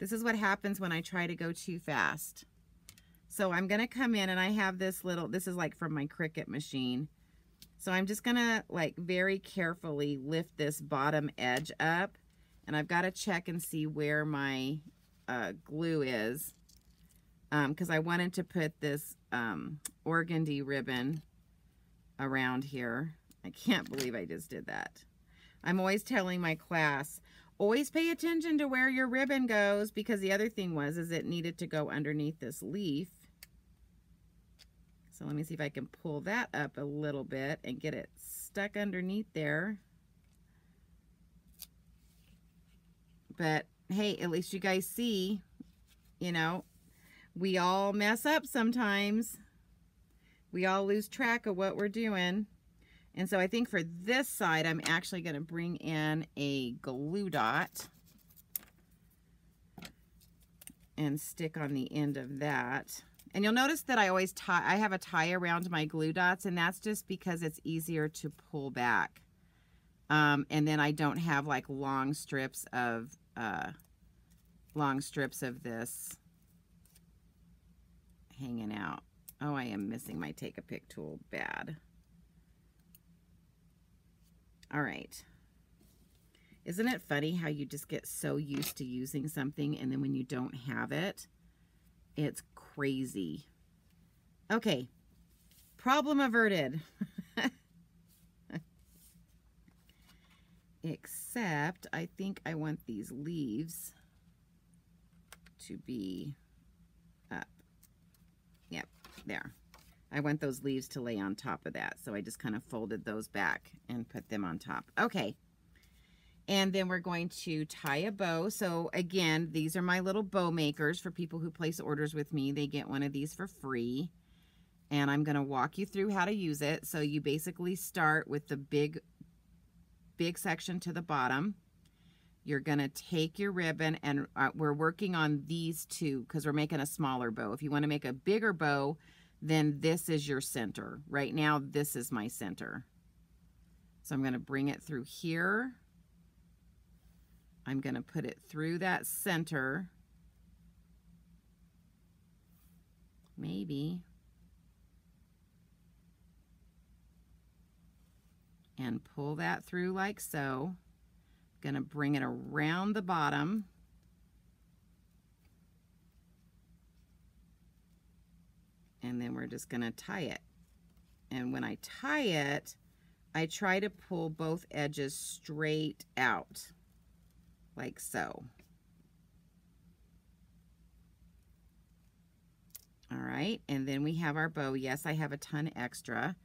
This is what happens when I try to go too fast. So I'm going to come in and I have this little, this is like from my Cricut machine. So I'm just going to like very carefully lift this bottom edge up. And I've got to check and see where my glue is. Because I wanted to put this organdy ribbon around here. I can't believe I just did that. I'm always telling my class, always pay attention to where your ribbon goes, because the other thing is it needed to go underneath this leaf. So let me see if I can pull that up a little bit and get it stuck underneath there. But hey, at least you guys see, you know, we all mess up sometimes. We all lose track of what we're doing. And so I think for this side, I'm actually going to bring in a glue dot and stick on the end of that. And you'll notice that I always tie, I have a tie around my glue dots, and that's just because it's easier to pull back. And then I don't have like long strips of this hanging out. Oh, I am missing my take a pic tool bad. All right. Isn't it funny how you just get so used to using something and then when you don't have it, it's crazy. Okay, problem averted. Except I think I want these leaves to be up. Yep, there. I want those leaves to lay on top of that. So I just kind of folded those back and put them on top. Okay. And then we're going to tie a bow. So again, these are my little bow makers for people who place orders with me. They get one of these for free. And I'm going to walk you through how to use it. So you basically start with the big section to the bottom. You're going to take your ribbon, and we're working on these two because we're making a smaller bow. If you want to make a bigger bow, then this is your center. Right now, this is my center. So I'm going to bring it through here. I'm going to put it through that center. Maybe. And pull that through like so. Going to bring it around the bottom. And then we're just going to tie it. And when I tie it, I try to pull both edges straight out, like so. All right, and then we have our bow. Yes, I have a ton extra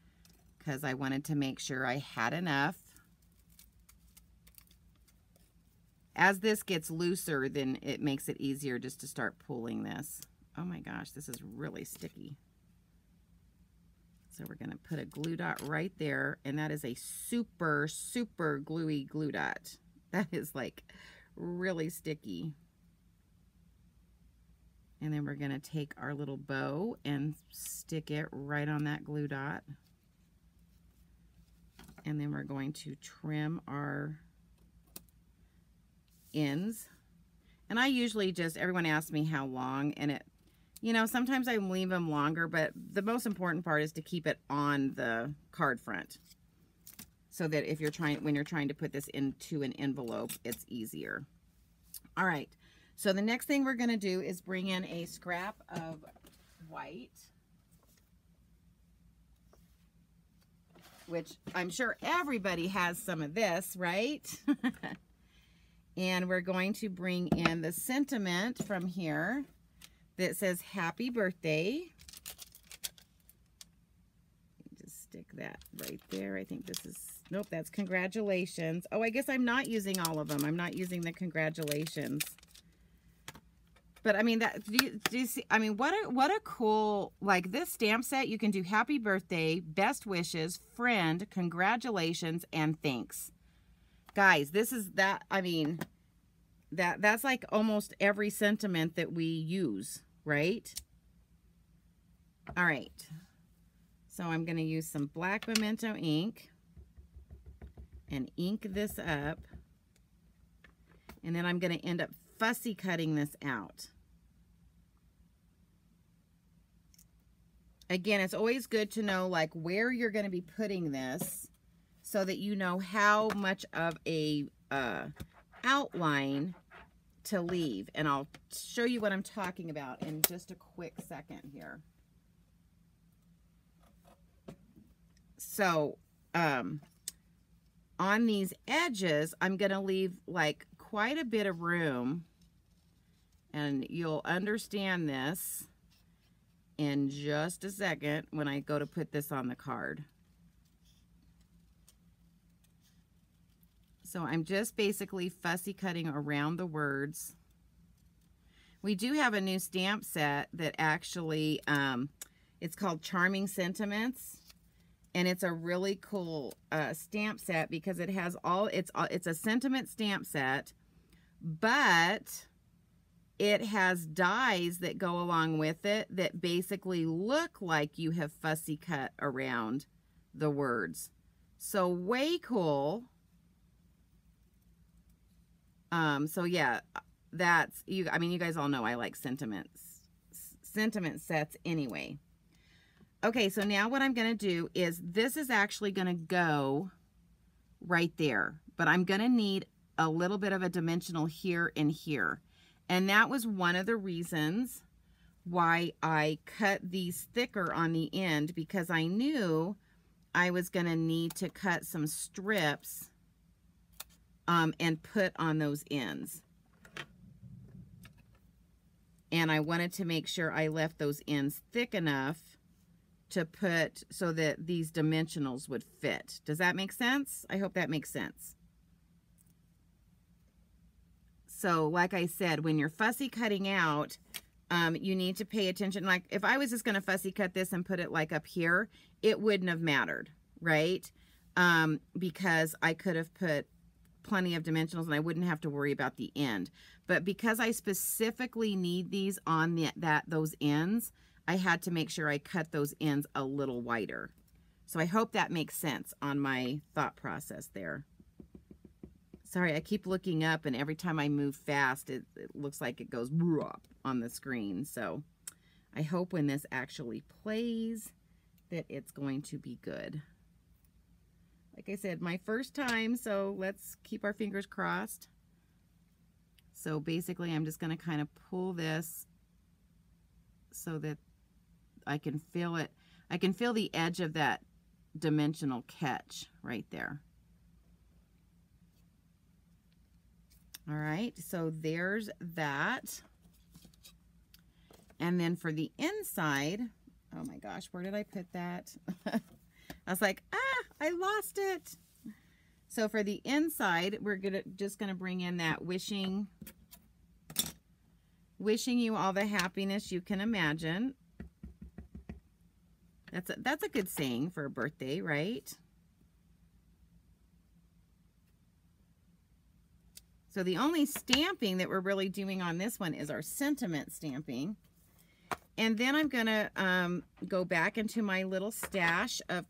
because I wanted to make sure I had enough. As this gets looser, then it makes it easier just to start pulling this. Oh my gosh, this is really sticky. So we're going to put a glue dot right there, and that is a super, super gluey glue dot. That is like really sticky. And then we're going to take our little bow and stick it right on that glue dot. And then we're going to trim our ends. And I usually just, everyone asks me how long, and it, you know, sometimes I leave them longer, but the most important part is to keep it on the card front so that if you're when you're trying to put this into an envelope, it's easier. All right. So the next thing we're going to do is bring in a scrap of white, which I'm sure everybody has some of this, right? And we're going to bring in the sentiment from here that says happy birthday. Just stick that right there. I think this is, nope, that's congratulations. Oh, I guess I'm not using all of them. I'm not using the congratulations. But I mean, that, do you see, I mean, what a cool, like this stamp set, you can do happy birthday, best wishes, friend, congratulations, and thanks. Guys, this is that, I mean, that's like almost every sentiment that we use, right? All right. So I'm going to use some black memento ink and ink this up. And then I'm going to end up fussy cutting this out. Again, it's always good to know like where you're going to be putting this so that you know how much of a outline to leave. And I'll show you what I'm talking about in just a quick second here. So on these edges, I'm going to leave like quite a bit of room, and you'll understand this in just a second when I go to put this on the card. So I'm just basically fussy cutting around the words. We do have a new stamp set that actually, it's called Charming Sentiments. And it's a really cool stamp set because it has all, it's a sentiment stamp set, but it has dies that go along with it that basically look like you have fussy cut around the words. So way cool. So yeah, that's, I mean, you guys all know I like sentiment sets anyway. Okay, so now what I'm going to do is this is actually going to go right there, but I'm going to need a little bit of a dimensional here and here. And that was one of the reasons why I cut these thicker on the end, because I knew I was going to need to cut some strips and put on those ends. And I wanted to make sure I left those ends thick enough to put so that these dimensionals would fit. Does that make sense? I hope that makes sense. So like I said, when you're fussy cutting out, you need to pay attention. Like if I was just going to fussy cut this and put it like up here, it wouldn't have mattered, right? Because I could have put plenty of dimensionals and I wouldn't have to worry about the end. But because I specifically need these on those ends, I had to make sure I cut those ends a little wider. So I hope that makes sense on my thought process there. Sorry, I keep looking up, and every time I move fast, it looks like it goes on the screen. So I hope when this actually plays that it's going to be good. Like I said, my first time, so let's keep our fingers crossed. So basically, I'm just going to kind of pull this so that I can feel it. I can feel the edge of that dimensional catch right there. All right, so there's that. And then for the inside, oh my gosh, where did I put that? I was like, I lost it. So for the inside, we're just gonna bring in that wishing you all the happiness you can imagine. That's a good saying for a birthday, right? So the only stamping that we're really doing on this one is our sentiment stamping. And then I'm gonna go back into my little stash of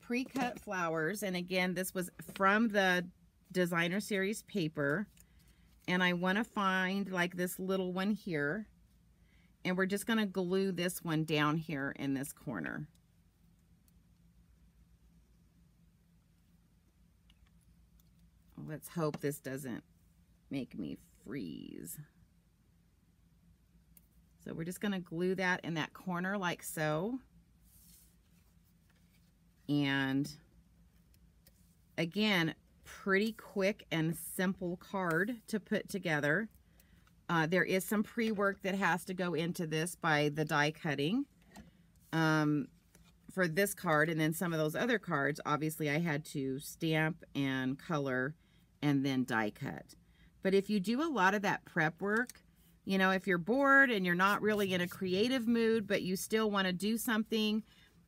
pre-cut flowers. And again, this was from the designer series paper. And I wanna find like this little one here. And we're just gonna glue this one down here in this corner. Let's hope this doesn't make me freeze. So we're just going to glue that in that corner like so. And again, pretty quick and simple card to put together. There is some pre-work that has to go into this by the die cutting for this card. And then some of those other cards, obviously I had to stamp and color and then die cut. But if you do a lot of that prep work, you know, if you're bored and you're not really in a creative mood, but you still want to do something,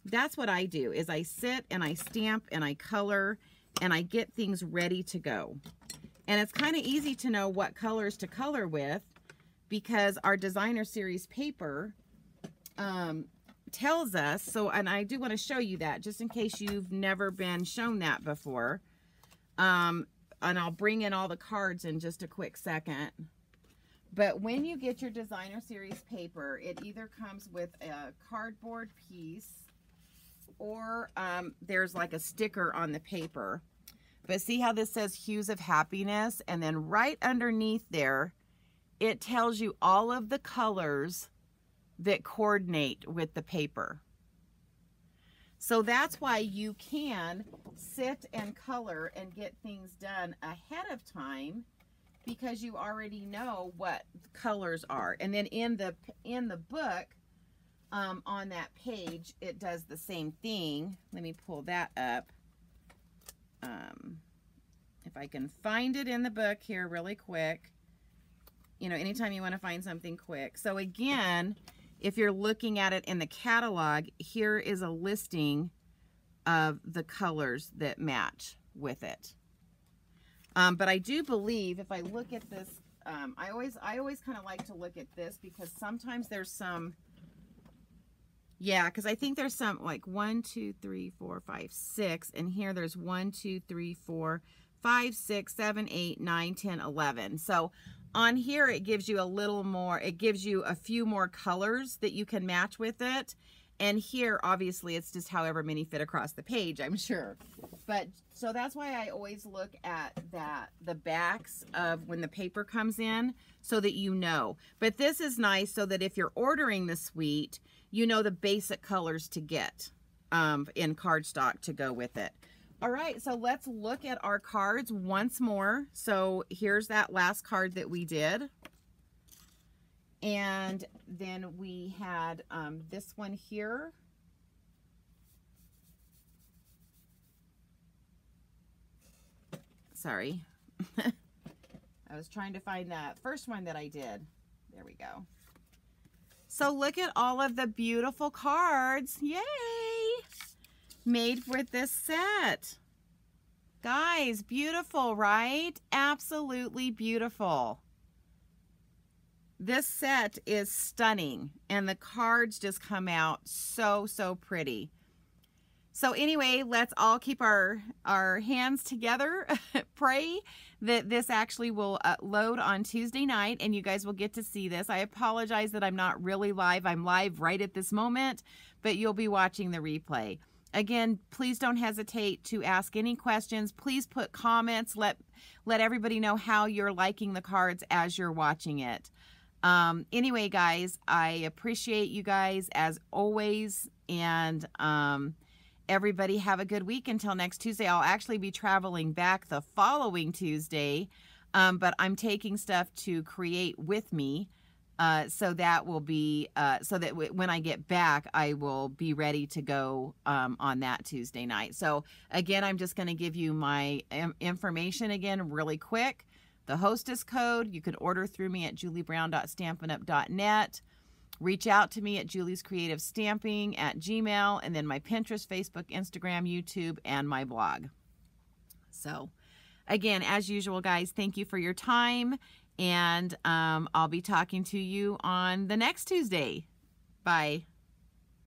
that's what I do, is I sit and I stamp and I color and I get things ready to go. And it's kind of easy to know what colors to color with because our designer series paper tells us, so, and I do want to show you that just in case you've never been shown that before. And I'll bring in all the cards in just a quick second. But when you get your designer series paper, it either comes with a cardboard piece or there's like a sticker on the paper. But see how this says Hues of Happiness? And then right underneath there, it tells you all of the colors that coordinate with the paper. So that's why you can sit and color and get things done ahead of time because you already know what colors are. And then in the book, on that page, it does the same thing. Let me pull that up. If I can find it in the book here really quick. You know, anytime you want to find something quick. So again, if you're looking at it in the catalog, here is a listing of the colors that match with it. But I do believe if I look at this, I always kind of like to look at this because sometimes there's some, yeah, because I think there's some like 1, 2, 3, 4, 5, 6, and here there's 1, 2, 3, 4, 5, 6, 7, 8, 9, 10, 11. So on here, it gives you a little more, it gives you a few more colors that you can match with it. And here, obviously, it's just however many fit across the page, I'm sure. But so that's why I always look at the backs of when the paper comes in, so that you know. But this is nice so that if you're ordering the suite, you know the basic colors to get in cardstock to go with it. All right, so let's look at our cards once more. So here's that last card that we did. And then we had this one here. Sorry. I was trying to find that first one that I did. There we go. So look at all of the beautiful cards. Yay! Made with this set. Guys, beautiful, right? Absolutely beautiful. This set is stunning, and the cards just come out so, so pretty. So anyway, let's all keep our hands together. Pray that this actually will load on Tuesday night, and you guys will get to see this. I apologize that I'm not really live. I'm live right at this moment, but you'll be watching the replay. Again, please don't hesitate to ask any questions. Please put comments. Let everybody know how you're liking the cards as you're watching it. Anyway, guys, I appreciate you guys as always. And everybody have a good week until next Tuesday. I'll actually be traveling back the following Tuesday, but I'm taking stuff to create with me. So that will be, so that when I get back, I will be ready to go on that Tuesday night. So again, I'm just going to give you my information again really quick. The hostess code, you can order through me at juliebrown.stampinup.net. Reach out to me at juliescreativestamping@gmail.com, and then my Pinterest, Facebook, Instagram, YouTube, and my blog. So again, as usual, guys, thank you for your time. And I'll be talking to you on the next Tuesday. Bye.